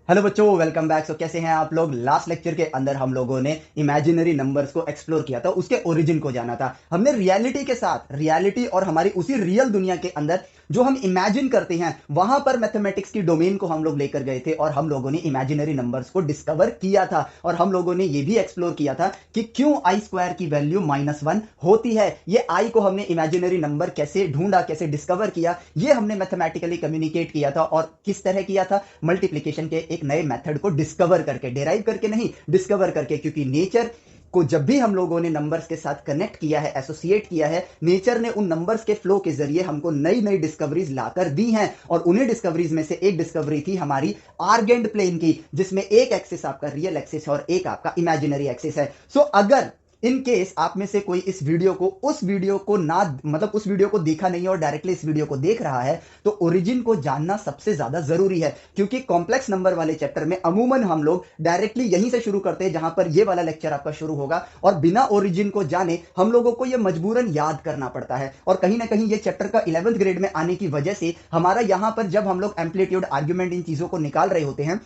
Hello बच्चों, welcome back. कैसे हैं आप लोग। लास्ट लेक्चर के अंदर हम लोगों ने इमेजिनरी नंबर्स को एक्सप्लोर किया था, उसके ओरिजिन को जाना था। हमने रियलिटी के साथ रियलिटी और हमारी उसी रियल दुनिया के अंदर जो हम इमेजिन करते हैं वहां पर मैथमेटिक्स की डोमेन को हम लोग लेकर गए थे और हम लोगों ने इमेजिनरी नंबर्स को डिस्कवर किया था। और हम लोगों ने ये भी एक्सप्लोर किया था कि क्यों आई स्क्वायर की वैल्यू -1 होती है। ये आई को हमने इमेजिनरी नंबर कैसे ढूंढा, कैसे डिस्कवर किया, ये हमने मैथमेटिकली कम्युनिकेट किया था। और किस तरह किया था, मल्टीप्लीकेशन के एक नए मेथड को डिस्कवर करके, डेराइव करके नहीं, डिस्कवर करके। क्योंकि नेचर को जब भी हम लोगों ने नंबर्स के साथ कनेक्ट किया है, एसोसिएट किया है, नेचर ने उन नंबर्स के फ्लो के जरिए हमको नई नई डिस्कवरीज लाकर दी हैं। और उन्हीं डिस्कवरीज में से एक डिस्कवरी थी हमारी आर्गेंड प्लेन की, जिसमें एक एक्सिस आपका रियल एक्सिस है और एक आपका इमेजिनरी एक्सिस है। सो अगर इन केस आप में से कोई इस वीडियो को उस वीडियो को ना मतलब उस वीडियो को देखा नहीं है और डायरेक्टली इस वीडियो को देख रहा है, तो ओरिजिन को जानना सबसे ज्यादा जरूरी है। क्योंकि कॉम्प्लेक्स नंबर वाले चैप्टर में अमूमन हम लोग डायरेक्टली यहीं से शुरू करते हैं जहां पर ये वाला लेक्चर आपका शुरू होगा, और बिना ओरिजिन को जाने हम लोगों को ये मजबूरन याद करना पड़ता है। और कहीं ना कहीं ये चैप्टर का 11th ग्रेड में आने की वजह से हमारा यहां पर जब हम लोग एम्पलीट्यूड आर्ग्यूमेंट इन चीजों को निकाल रहे होते हैं,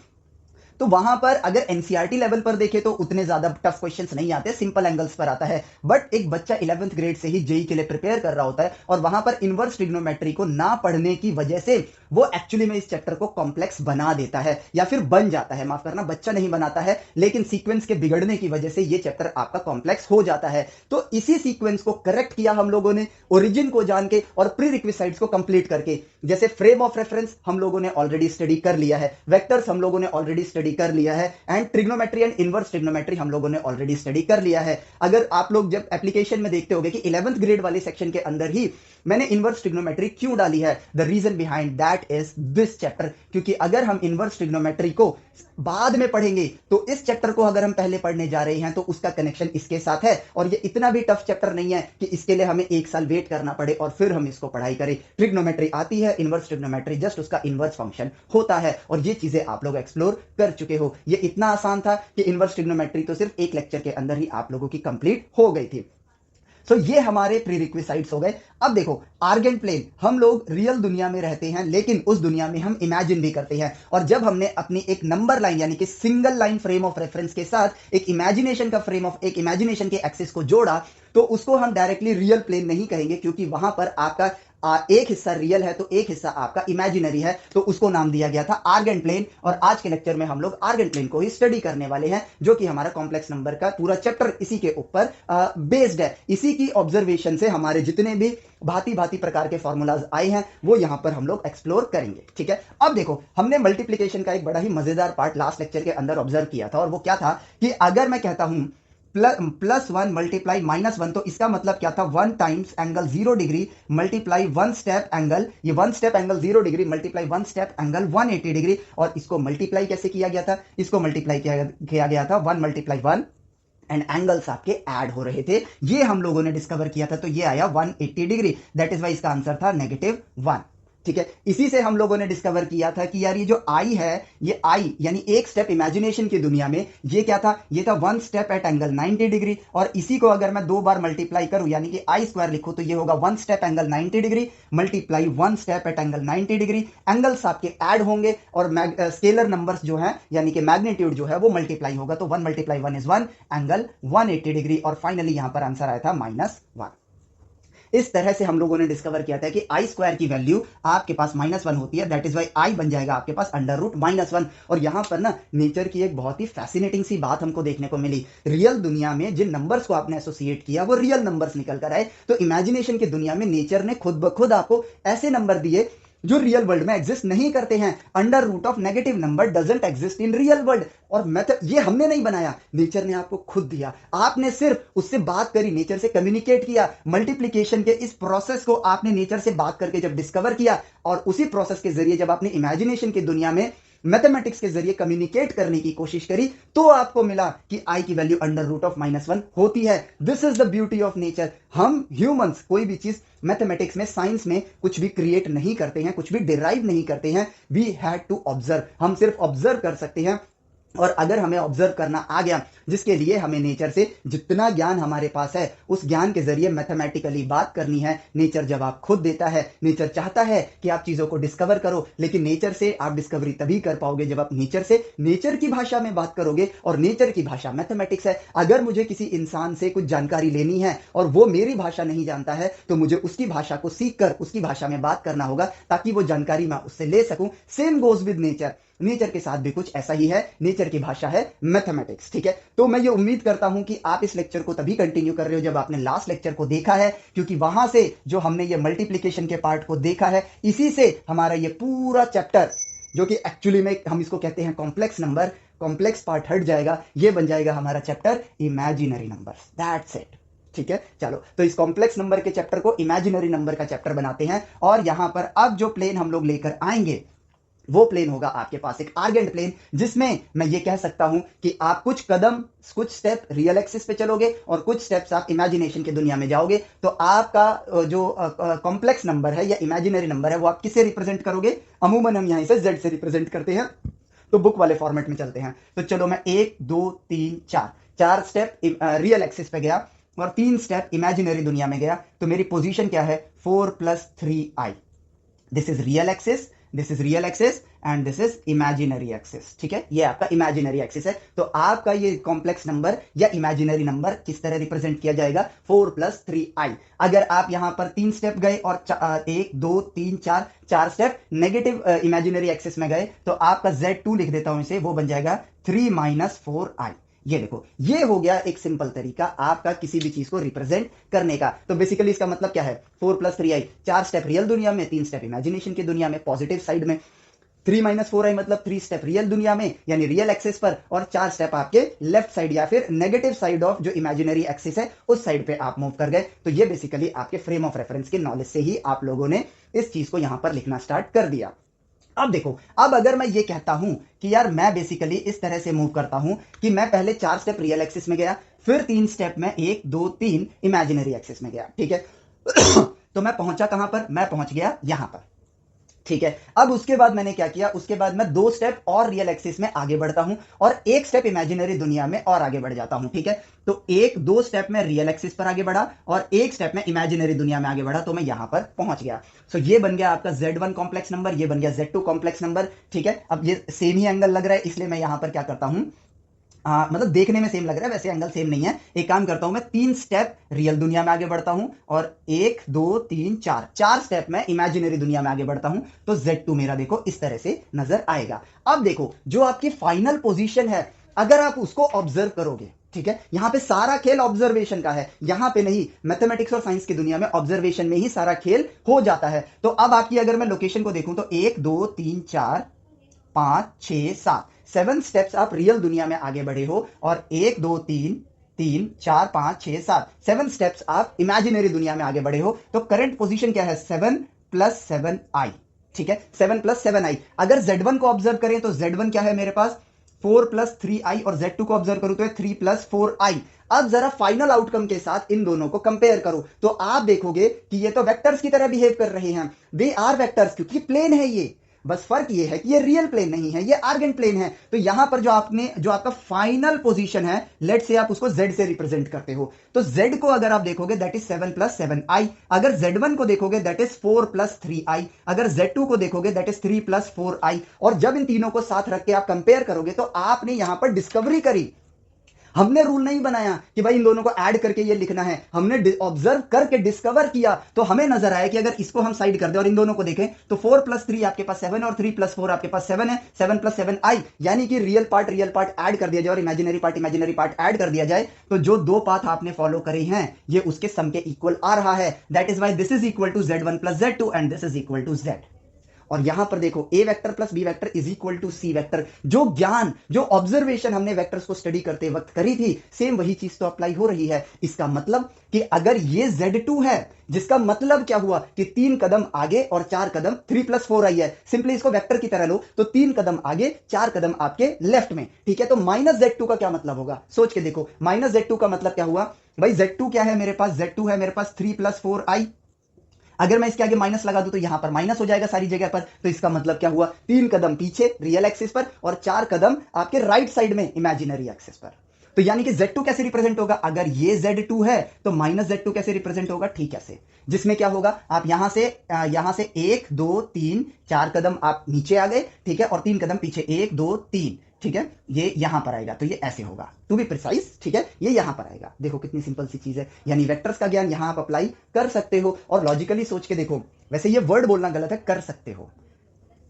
तो वहां पर अगर एनसीईआरटी लेवल पर देखें तो उतने ज्यादा टफ क्वेश्चंस नहीं आते, सिंपल एंगल्स पर आता है। बट एक बच्चा 11th ग्रेड से ही जेई के लिए प्रिपेयर कर रहा होता है और वहां पर इनवर्स ट्रिग्नोमेट्री को ना पढ़ने की वजह से वो एक्चुअली में इस चैप्टर को कॉम्प्लेक्स बना देता है, या फिर बन जाता है। माफ करना, बच्चा नहीं बनाता है, लेकिन सीक्वेंस के बिगड़ने की वजह से ये चैप्टर आपका कॉम्प्लेक्स हो जाता है। तो इसी सीक्वेंस को करेक्ट किया हम लोगों ने ओरिजिन को जान के और प्री रिक्विसाइट्स को कंप्लीट करके। जैसे फ्रेम ऑफ रेफरेंस हम लोगों ने ऑलरेडी स्टडी कर लिया है, वेक्टर्स हम लोगों ने ऑलरेडी स्टडी कर लिया है, and trigonometry and inverse trigonometry हम लोगों ने ऑलरेडी स्टडी कर लिया है। अगर आप लोग जब एप्लीकेशन में देखते होंगे कि 11th ग्रेड वाले सेक्शन के अंदर ही मैंने इनवर्स ट्रिग्नोमेट्री क्यों डाली है, the reason behind that is this chapter. क्योंकि अगर हम इनवर्स ट्रिग्नोमेट्री को बाद में पढ़ेंगे तो इस चैप्टर को अगर हम पहले पढ़ने जा रहे हैं तो उसका कनेक्शन इसके साथ है। और ये इतना भी टफ चैप्टर नहीं है कि इसके लिए हमें 1 साल वेट करना पड़े और फिर हम इसको पढ़ाई करें। ट्रिग्नोमेट्री आती है, इनवर्स ट्रिग्नोमेट्री जस्ट उसका इनवर्स फंक्शन होता है, और ये चीजें आप लोग एक्सप्लोर कर चुके हो। ये इतना आसान था कि इनवर्स ट्रिग्नोमेट्री तो सिर्फ एक लेक्चर के अंदर ही आप लोगों की कंप्लीट हो गई थी। सो ये हमारे प्रीरिक्विसाइट्स हो गए। अब देखो, आर्गेंट प्लेन, हम लोग रियल दुनिया में रहते हैं लेकिन उस दुनिया में हम इमेजिन भी करते हैं। और जब हमने अपनी एक नंबर लाइन यानी कि single line frame of reference के साथ एक इमेजिनेशन का फ्रेम ऑफ एक इमेजिनेशन के एक्सिस को जोड़ा, तो उसको हम डायरेक्टली रियल प्लेन नहीं कहेंगे, क्योंकि वहां पर आपका एक हिस्सा रियल है तो एक हिस्सा आपका इमेजिनरी है, तो उसको नाम दिया गया था आर्गेंट प्लेन। और आज के लेक्चर में हम लोग आर्गेंट प्लेन को ही स्टडी करने वाले हैं, जो कि हमारा कॉम्प्लेक्स नंबर का पूरा चैप्टर इसी के ऊपर बेस्ड है। इसी की ऑब्जर्वेशन से हमारे जितने भी भांति भांति प्रकार के फॉर्मूलाज आए हैं वो यहां पर हम लोग एक्सप्लोर करेंगे। ठीक है, अब देखो, हमने मल्टीप्लीकेशन का एक बड़ा ही मजेदार पार्ट लास्ट लेक्चर के अंदर ऑब्जर्व किया था, और वो क्या था कि अगर मैं कहता हूं +1 मल्टीप्लाई -1, तो इसका मतलब क्या था, 1 times angle 0 degree multiply 1 step angle, ये 1 step angle 0 degree multiply 1 step angle 180 degree. और इसको मल्टीप्लाई कैसे किया गया था, इसको मल्टीप्लाई किया गया था 1 × 1, एंड एंगल्स आपके ऐड हो रहे थे। ये हम लोगों ने डिस्कवर किया था, तो ये आया 180 डिग्री। दैट इज वाई इसका आंसर था -1। ठीक है, इसी से हम लोगों ने डिस्कवर किया था कि यार ये जो आई है, ये आई यानी एक स्टेप इमेजिनेशन की दुनिया में ये क्या था, ये था 1 स्टेप एट एंगल 90 डिग्री। और इसी को अगर मैं 2 बार मल्टीप्लाई करूं यानी कि आई स्क्वायर लिखूं, तो ये होगा 1 step angle 90 degree multiply 1 step at angle 90 degree. Angles आपके ऐड होंगे और स्केलर नंबर्स जो है यानी कि मैग्नीट्यूड जो है वो मल्टीप्लाई होगा, तो 1 × 1 इज 1, एंगल 180 डिग्री। और फाइनली यहां पर आंसर आया था -1। इस तरह से हम लोगों ने डिस्कवर किया था कि आई स्क्वायर की वैल्यू आपके पास -1 होती है। दैट इज वाई आई बन जाएगा आपके पास √-1। और यहां पर ना नेचर की एक बहुत ही फैसिनेटिंग सी बात हमको देखने को मिली। रियल दुनिया में जिन नंबर्स को आपने एसोसिएट किया वो रियल नंबर्स निकल कर आए, तो इमेजिनेशन की दुनिया में नेचर ने खुद ब खुद आपको ऐसे नंबर दिए जो रियल वर्ल्ड में एग्जिस्ट नहीं करते हैं। √Of negative number doesn't exist in real world. और मेथड ये हमने नहीं बनाया, नेचर ने आपको खुद दिया। आपने सिर्फ उससे बात करी, नेचर से कम्युनिकेट किया। मल्टीप्लीकेशन के इस प्रोसेस को आपने नेचर से बात करके जब डिस्कवर किया, और उसी प्रोसेस के जरिए जब आपने इमेजिनेशन की दुनिया में मैथमेटिक्स के जरिए कम्युनिकेट करने की कोशिश करी, तो आपको मिला कि आई की वैल्यू √ऑफ -1 होती है। This is the beauty of nature. हम ह्यूमंस कोई भी चीज मैथमेटिक्स में, साइंस में कुछ भी क्रिएट नहीं करते हैं, कुछ भी डिराइव नहीं करते हैं। वी हैड टू ऑब्जर्व, हम सिर्फ ऑब्जर्व कर सकते हैं और अगर हमें ऑब्जर्व करना आ गया, जिसके लिए हमें नेचर से जितना ज्ञान हमारे पास है उस ज्ञान के जरिए मैथमेटिकली बात करनी है। नेचर जब आप खुद देता है, नेचर चाहता है कि आप चीजों को डिस्कवर करो, लेकिन नेचर से आप डिस्कवरी तभी कर पाओगे जब आप नेचर से नेचर की भाषा में बात करोगे, और नेचर की भाषा मैथमेटिक्स है। अगर मुझे किसी इंसान से कुछ जानकारी लेनी है और वो मेरी भाषा नहीं जानता है, तो मुझे उसकी भाषा को सीख कर उसकी भाषा में बात करना होगा ताकि वो जानकारी मैं उससे ले सकूं। Same goes with nature, nature के साथ भी कुछ ऐसा ही है। नेचर की भाषा है मैथमेटिक्स, ठीक है। तो मैं ये उम्मीद करता हूं कि आप इस लेक्चर को तभी कंटिन्यू कर रहे हो जब आपने लास्ट लेक्चर को देखा है, क्योंकि वहां से जो हमने ये मल्टीप्लिकेशन के पार्ट को देखा है, इसी से हमारा ये पूरा चैप्टर, जो कि एक्चुअली में हम इसको कहते हैं कॉम्प्लेक्स नंबर, कॉम्प्लेक्स पार्ट हट जाएगा, ये बन जाएगा हमारा chapter imaginary numbers. That's it, ठीक है। चलो, तो इस कॉम्प्लेक्स नंबर के चैप्टर को इमेजिनरी नंबर का चैप्टर बनाते हैं, और यहां पर अब जो प्लेन हम लोग लेकर आएंगे वो प्लेन होगा आपके पास एक आर्गेंट प्लेन, जिसमें मैं ये कह सकता हूं कि आप कुछ कदम, कुछ स्टेप रियल एक्सिस पे चलोगे और कुछ स्टेप्स आप इमेजिनेशन की दुनिया में जाओगे। तो आपका जो कॉम्प्लेक्स नंबर है या इमेजिनरी नंबर है वो आप किससे रिप्रेजेंट करोगे? अमूमन हम यहां से जेड से रिप्रेजेंट करते हैं, तो बुक वाले फॉर्मेट में चलते हैं। तो चलो, मैं 1 2 3 4 स्टेप रियल एक्सिस पे गया और 3 स्टेप इमेजिनरी दुनिया में गया, तो मेरी पोजीशन क्या है? 4 + 3i। This is real axis, this is real axis and this is imaginary axis, ठीक है। ये आपका इमेजिनरी एक्सिस है। तो आपका ये कॉम्प्लेक्स नंबर या इमेजिनरी नंबर किस तरह रिप्रेजेंट किया जाएगा? 4 + 3i। अगर आप यहां पर 3 स्टेप गए और 1 2 3 4 स्टेप नेगेटिव इमेजिनरी एक्सिस में गए, तो आपका Z2 लिख देता हूं इसे, वो बन जाएगा 3 - 4i। ये देखो, ये हो गया एक सिंपल तरीका आपका किसी भी चीज को रिप्रेजेंट करने का। तो बेसिकली इसका मतलब क्या है? 4 + 3i, 4 स्टेप रियल दुनिया में, 3 स्टेप इमेजिनेशन की दुनिया में, पॉजिटिव साइड में। 3 - 4i मतलब 3 स्टेप रियल दुनिया में यानी रियल एक्सिस पर, और 4 स्टेप आपके लेफ्ट साइड या फिर नेगेटिव साइड ऑफ जो इमेजिनरी एक्सिस है उस साइड पे आप मूव कर गए। तो ये बेसिकली आपके फ्रेम ऑफ रेफरेंस के नॉलेज से ही आप लोगों ने इस चीज को यहां पर लिखना स्टार्ट कर दिया। अब देखो, अब अगर मैं ये कहता हूं कि यार मैं बेसिकली इस तरह से मूव करता हूं कि मैं पहले 4 स्टेप रियल एक्सिस में गया, फिर 3 स्टेप में 1 2 3 इमेजिनरी एक्सिस में गया, ठीक है। तो मैं पहुंचा कहां पर? मैं पहुंच गया यहां पर, ठीक है। अब उसके बाद मैंने क्या किया? उसके बाद मैं 2 स्टेप और रियल एक्सिस में आगे बढ़ता हूं और 1 स्टेप इमेजिनरी दुनिया में और आगे बढ़ जाता हूं, ठीक है। तो 1 2 स्टेप में रियल एक्सिस पर आगे बढ़ा और 1 स्टेप में इमेजिनरी दुनिया में आगे बढ़ा, तो मैं यहां पर पहुंच गया। सो ये बन गया आपका Z1 कॉम्प्लेक्स नंबर, ये बन गया Z2 कॉम्प्लेक्स नंबर, ठीक है। अब ये सेम ही एंगल लग रहा है, इसलिए मैं यहां पर क्या करता हूं, मतलब देखने में सेम लग रहा है, वैसे एंगल सेम नहीं है। एक काम करता हूं, मैं 3 स्टेप रियल दुनिया में आगे बढ़ता हूं और 1 2 3 4 स्टेप में इमेजिनरी दुनिया में आगे बढ़ता हूं। तो Z2 मेरा देखो इस तरह से नजर आएगा। अब देखो, जो आपकी फाइनल पोजीशन है, अगर आप उसको ऑब्जर्व करोगे, ठीक है, यहां पे सारा खेल ऑब्जर्वेशन का है, यहां पे नहीं। मैथमेटिक्स और साइंस की दुनिया में ऑब्जर्वेशन में ही सारा खेल हो जाता है। तो अब आपकी अगर मैं लोकेशन को देखूं तो 1 2 3 4 5 6 7 स्टेप्स आप रियल दुनिया में आगे बढ़े हो, और 1 2 3 4 5 6 7 स्टेप्स आप इमेजिनरी दुनिया में आगे बढ़े हो। तो करंट पोजीशन क्या है? 7 + 7i, ठीक है। 7 + 7i। अगर Z1 को ऑब्जर्व करें तो Z1 क्या है मेरे पास? 4 + 3i, और Z2 को ऑब्जर्व करूं तो 3 + 4i। अब जरा फाइनल आउटकम के साथ इन दोनों को कंपेयर करो, तो आप देखोगे कि ये तो वेक्टर्स की तरह बिहेव कर रहे हैं। दे आर वेक्टर्स, क्योंकि प्लेन है ये। बस फर्क ये है कि ये रियल प्लेन नहीं है, ये आर्गेंट प्लेन है। तो यहां पर जो आपका फाइनल पोजीशन है, लेट से आप उसको Z से रिप्रेजेंट करते हो, तो Z को अगर आप देखोगे दैट इज 7 + 7i। अगर Z1 को देखोगे दैट इज 4 + 3i। अगर Z2 को देखोगे दैट इज 3 + 4i। और जब इन तीनों को साथ रख के आप कंपेयर करोगे तो आपने यहां पर डिस्कवरी करी। हमने रूल नहीं बनाया कि भाई इन दोनों को ऐड करके ये लिखना है, हमने ऑब्जर्व करके डिस्कवर किया। तो हमें नजर आया कि अगर इसको हम साइड कर दें और इन दोनों को देखें तो 4 + 3 आपके पास 7 और 3 + 4 आपके पास 7 है, 7 + 7i। यानी कि रियल पार्ट ऐड कर दिया जाए और इमेजिनरी पार्ट ऐड कर दिया जाए, तो जो 2 पाथ आपने फॉलो करे हैं ये उसके सम के इक्वल आ रहा है। That is why this is equal to Z1 + Z2 and this is equal to Z। और यहां पर देखो, A vector plus B vector is equal to C vector. जो ज्ञान, जो ऑब्जर्वेशन हमने वेक्टर्स को स्टडी करते वक्त करी थी, सेम वही चीज तो अप्लाई हो रही है। इसका मतलब कि अगर ये Z2 है, जिसका मतलब क्या हुआ कि 3 कदम आगे और 4 कदम 3 + 4i है। सिंपली इसको वेक्टर की तरह लो तो 3 कदम आगे 4 कदम आपके लेफ्ट में, ठीक है। तो -Z2 का क्या मतलब होगा? सोच के देखो, -Z2 का मतलब क्या हुआ भाई? Z2 क्या है मेरे पास? Z2 है मेरे पास 3 + 4i। अगर मैं इसके आगे माइनस लगा दूं तो यहां पर माइनस हो जाएगा सारी जगह पर, तो इसका मतलब क्या हुआ, 3 कदम पीछे रियल एक्सिस पर और 4 कदम आपके राइट साइड में इमेजिनरी एक्सिस पर। तो यानी कि Z2 कैसे रिप्रेजेंट होगा, अगर ये Z2 है तो माइनस Z2 कैसे रिप्रेजेंट होगा, ठीक है, जिसमें क्या होगा, आप यहां से 1 2 3 4 कदम आप नीचे आ गए, ठीक है, और 3 कदम पीछे, 1 2 3, ठीक है, ये यहां पर आएगा, तो ये ऐसे होगा, टू बी प्रिसाइज, ठीक है, ये यहां पर आएगा। देखो कितनी सिंपल सी चीज है, यानी वेक्टर्स का ज्ञान यहां आप अप्लाई कर सकते हो और लॉजिकली सोच के देखो, वैसे ये वर्ड बोलना गलत है, कर सकते हो,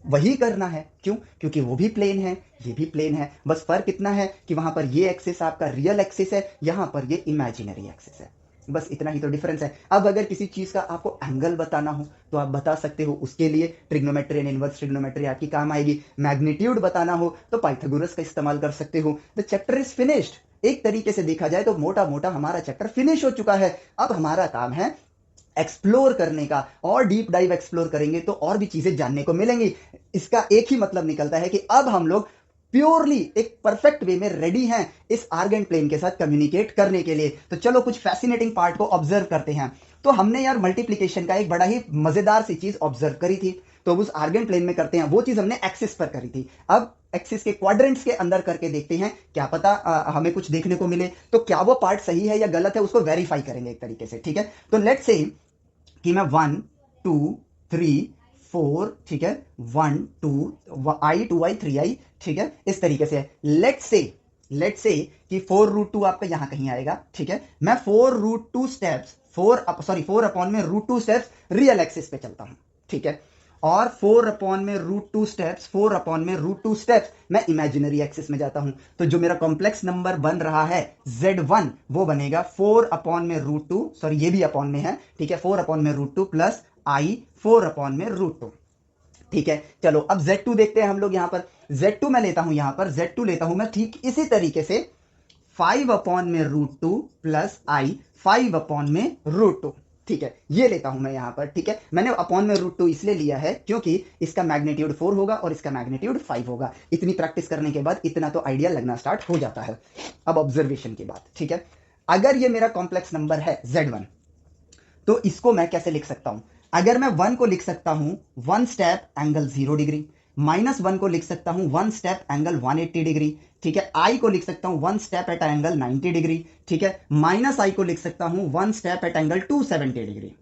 वही करना है, क्यों, क्योंकि वो भी प्लेन है, ये भी प्लेन है, बस फर्क इतना है कि वहां पर ये एक्सिस आपका रियल एक्सिस है, यहां पर ये इमेजिनरी एक्सिस है, बस इतना ही तो डिफरेंस है। अब अगर किसी चीज का आपको एंगल बताना हो तो आप बता सकते हो, उसके लिए ट्रिग्नोमेट्री एंड इनवर्स ट्रिग्नोमेट्री आपकी काम आएगी। मैग्नीट्यूड बताना हो तो पाइथागोरस का इस्तेमाल कर सकते हो। The chapter is finished. एक तरीके से देखा जाए तो मोटा मोटा हमारा चैप्टर फिनिश हो चुका है। अब हमारा काम है एक्सप्लोर करने का, और डीप डाइव एक्सप्लोर करेंगे तो और भी चीजें जानने को मिलेंगी। इसका एक ही मतलब निकलता है कि अब हम लोग प्योरली एक परफेक्ट वे में रेडी हैं इस आर्गेंट प्लेन के साथ कम्युनिकेट करने के लिए। तो चलो कुछ फैसिनेटिंग पार्ट को ऑब्जर्व करते हैं। तो हमने यार मल्टीप्लीकेशन का एक बड़ा ही मजेदार सी चीज ऑब्जर्व करी थी, तो उस आर्गेंट प्लेन में करते हैं, वो चीज हमने एक्सिस पर करी थी। अब एक्सिस के क्वाड्रेंट्स के अंदर करके देखते हैं, क्या पता हमें कुछ देखने को मिले। तो क्या वो पार्ट सही है या गलत है, उसको वेरीफाई करेंगे एक तरीके से, ठीक है। तो लेट्स से कि मैं 1 2 3 4, ठीक है, 1 2 आई 2 आई 3 आई, ठीक है, इस तरीके से। लेट्स से कि 4√2 आपका यहां कहीं आएगा, ठीक है। मैं 4√2 स्टेप्स 4 अपॉन में √2 स्टेप्स रियल एक्सिस पे चलता हूं, ठीक है, और 4 अपॉन में √2 स्टेप्स मैं इमेजिनरी एक्सिस में जाता हूं। तो जो मेरा कॉम्प्लेक्स नंबर बन रहा है Z1 वो बनेगा 4 अपॉन में √2, सॉरी ये भी अपॉन में है, ठीक है, 4 अपॉन में √2 प्लस आई 4 अपॉन में √2, ठीक है। चलो अब Z2 देखते हैं हम लोग। यहां पर Z2 मैं लेता हूं, यहां पर Z2 लेता हूं मैं ठीक इसी तरीके से 5 अपॉन में √2 प्लस आई 5 अपॉन में √2, ठीक है, ये लेता हूं मैं यहां पर, ठीक है। मैंने अपॉन में √2 इसलिए लिया है क्योंकि इसका मैग्नीट्यूड 4 होगा और इसका मैग्नीट्यूड 5 होगा। इतनी प्रैक्टिस करने के बाद इतना तो आइडिया लगना स्टार्ट हो जाता है। अब ऑब्जर्वेशन की बात, ठीक है, अगर ये मेरा कॉम्प्लेक्स नंबर है Z1, तो इसको मैं कैसे लिख सकता हूं। अगर मैं 1 को लिख सकता हूं 1 स्टेप एंगल 0 डिग्री, -1 को लिख सकता हूं 1 स्टेप एंगल 180 डिग्री, ठीक है। आई को लिख सकता हूं 1 स्टेप एट एंगल 90 डिग्री, ठीक है। माइनस आई को लिख सकता हूं 1 स्टेप एट एंगल 270 डिग्री,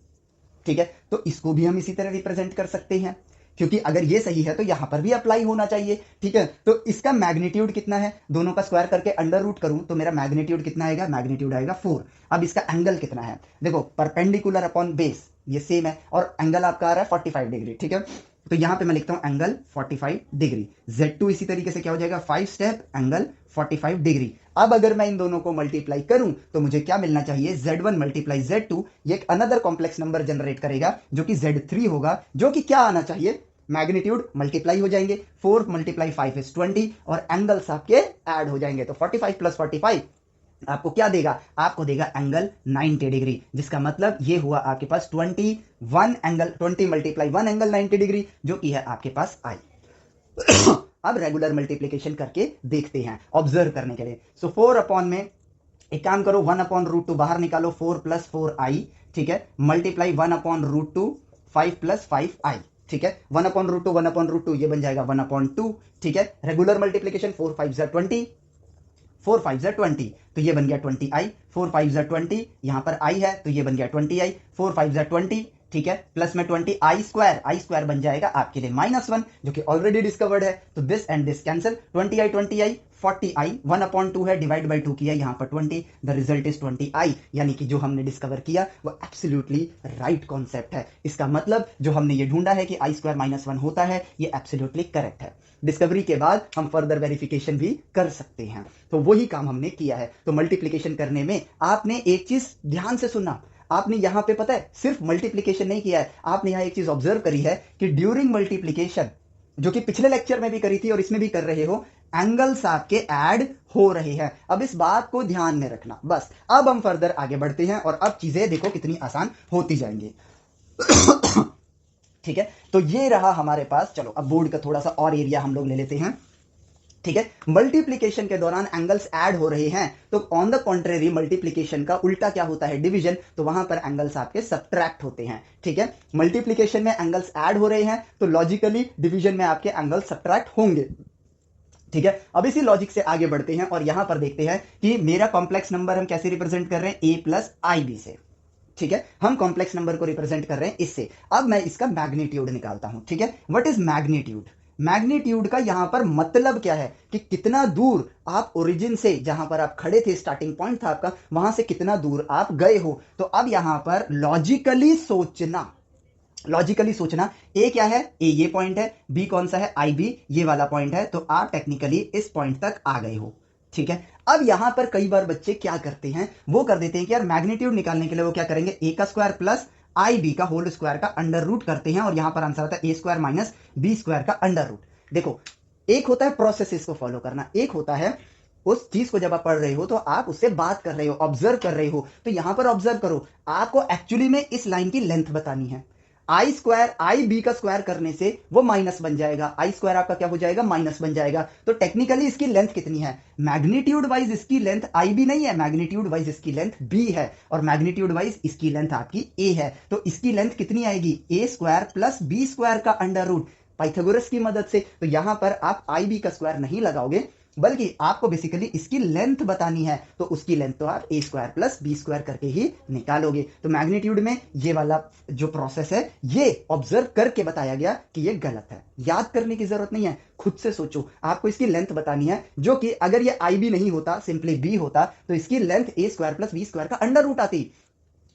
ठीक है। तो इसको भी हम इसी तरह रिप्रेजेंट कर सकते हैं, क्योंकि अगर ये सही है तो यहां पर भी अप्लाई होना चाहिए, ठीक है। तो इसका मैग्नीट्यूड कितना है, दोनों का स्क्वायर करके अंडर रूट करूं तो मेरा मैग्नीट्यूड कितना आएगा, मैग्नीट्यूड आएगा 4। अब इसका एंगल कितना है, देखो परपेंडिकुलर अपॉन बेस ये सेम है, और एंगल आपका आ रहा है 45 डिग्री, ठीक है। तो यहां पे मैं लिखता हूं एंगल 45 डिग्री। Z2 इसी तरीके से क्या हो जाएगा, 5 स्टेप एंगल 45 डिग्री। अब अगर मैं इन दोनों को मल्टीप्लाई करूं तो मुझे क्या मिलना चाहिए, Z1 मल्टीप्लाई Z2, ये एक अनदर कॉम्प्लेक्स नंबर जनरेट करेगा जो कि Z3 होगा, जो कि क्या आना चाहिए, मैग्नीट्यूड मल्टीप्लाई हो जाएंगे, 4 मल्टीप्लाई 5 इज 20, और एंगल्स आपके ऐड हो जाएंगे। तो 45 प्लस 45 आपको क्या देगा, आपको देगा एंगल 90 डिग्री, जिसका मतलब ये हुआ आपके पास 21 एंगल, 20 मल्टीप्लाई 1 एंगल 90 डिग्री, जो कि है आपके पास आई। अब रेगुलर मल्टीप्लीकेशन करके देखते हैं ऑब्जर्व करने के लिए। सो 4 अपॉन में एक काम करो, 1 अपॉन √2 बाहर निकालो, 4 प्लस 4 आई, ठीक है, मल्टीप्लाई 1 अपॉन √2 5 प्लस 5 आई, ठीक है। 1 अपॉन √2 ये बन जाएगा 1 अपॉन 2, ठीक है। रेगुलर मल्टीप्लीकेशन 4 5 20, 4 5 20, तो ये बन गया 20 आई, 4 5 20, यहां पर आई है तो ये बन गया 20 आई, 4 5 20, ठीक है, प्लस में 20 आई स्क्वायर बन जाएगा आपके लिए -1, जो कि ऑलरेडी डिस्कवर्ड है। तो this and this cancel, 20 I 40 I, 1 upon 2 है, डिवाइड बाई 2 किया, यहां पर 20, द रिजल्ट इज 20 आई। यानी कि जो हमने डिस्कवर किया वो एब्सोल्युटली राइट कॉन्सेप्ट है। इसका मतलब जो हमने ये ढूंढा है कि आई स्क्वायर -1 होता है, ये एब्सोल्युटली करेक्ट है। डिस्कवरी के बाद हम फर्दर वेरिफिकेशन भी कर सकते हैं, तो वही काम हमने किया है। तो मल्टीप्लीकेशन करने में आपने एक चीज ध्यान से सुनना, आपने यहां पे पता है सिर्फ मल्टीप्लीकेशन नहीं किया है, आपने यहां एक चीज ऑब्जर्व करी है कि ड्यूरिंग मल्टीप्लीकेशन, जो कि पिछले लेक्चर में भी करी थी और इसमें भी कर रहे हो, एंगल्स आपके ऐड हो रहे हैं। अब इस बात को ध्यान में रखना बस। अब हम फर्दर आगे बढ़ते हैं और अब चीजें देखो कितनी आसान होती जाएंगी। ठीक है, तो ये रहा हमारे पास। चलो अब बोर्ड का थोड़ा सा और एरिया हम लोग ले लेते हैं। ठीक है। मल्टीप्लीकेशन के दौरान एंगल्स ऐड हो रहे हैं तो ऑन द कॉन्ट्रेरी मल्टीप्लीकेशन का उल्टा क्या होता है, डिवीजन, तो वहां पर एंगल्स आपके सब्ट्रैक्ट होते हैं। ठीक है, मल्टीप्लीकेशन में एंगल्स ऐड हो रहे हैं तो लॉजिकली डिवीजन में आपके एंगल्स सब्ट्रैक्ट होंगे। ठीक है, अब इसी लॉजिक से आगे बढ़ते हैं और यहां पर देखते हैं कि मेरा कॉम्प्लेक्स नंबर हम कैसे रिप्रेजेंट कर रहे हैं, a प्लस आई बी से। ठीक है, हम कॉम्प्लेक्स नंबर को रिप्रेजेंट कर रहे हैं इससे। अब मैं इसका मैग्नीट्यूड निकालता हूं। ठीक है, व्हाट इज मैग्नीट्यूड? मैग्नीट्यूड का यहां पर मतलब क्या है कि कितना दूर आप ओरिजिन से, जहां पर आप खड़े थे, स्टार्टिंग पॉइंट था आपका, वहां से कितना दूर आप गए हो। तो अब यहां पर लॉजिकली सोचना, ए क्या है, ए ये पॉइंट है, बी कौन सा है, आई बी ये वाला पॉइंट है, तो आप टेक्निकली इस पॉइंट तक आ गए हो। ठीक है, अब यहां पर कई बार बच्चे क्या करते हैं, वो कर देते हैं कि यार मैग्नीट्यूड निकालने के लिए वो क्या करेंगे, ए का स्क्वायर प्लस आई बी का होल स्क्वायर का अंडर रूट करते हैं और यहां पर आंसर आता है ए स्क्वायर माइनस बी स्क्वायर का अंडर रूट। देखो, एक होता है प्रोसेस को फॉलो करना, एक होता है उस चीज को जब आप पढ़ रहे हो तो आप उससे बात कर रहे हो, ऑब्जर्व कर रहे हो। तो यहां पर ऑब्जर्व करो, आपको एक्चुअली में इस लाइन की लेंथ बतानी है। आई स्क्वायर आई बी का स्क्वायर करने से वो माइनस बन जाएगा, आई स्क्वायर आपका क्या हो जाएगा, माइनस बन जाएगा। तो टेक्निकली इसकी लेंथ कितनी है, मैग्नीट्यूड वाइज इसकी लेंथ आई बी नहीं है, मैग्नीट्यूड वाइज इसकी लेंथ बी है और मैग्नीट्यूड वाइज इसकी लेंथ आपकी ए है। तो इसकी लेंथ कितनी आएगी, ए स्क्वायर प्लस बी स्क्वायर का अंडर रूट, पाइथागोरस की मदद से। तो यहां पर आप आई बी का स्क्वायर नहीं लगाओगे, बल्कि आपको बेसिकली इसकी लेंथ बतानी है, तो उसकी लेंथ तो आप ए स्क्वायर प्लस बी स्क्वायर करके ही निकालोगे। तो मैग्नीट्यूड में ये वाला जो प्रोसेस है ये ऑब्जर्व करके बताया गया कि ये गलत है, याद करने की जरूरत नहीं है, खुद से सोचो। आपको इसकी लेंथ बतानी है, जो कि अगर ये आई बी नहीं होता, सिंपली बी होता, तो इसकी लेंथ ए स्क्वायर प्लस बी स्क्वायर का अंडर रूट आती।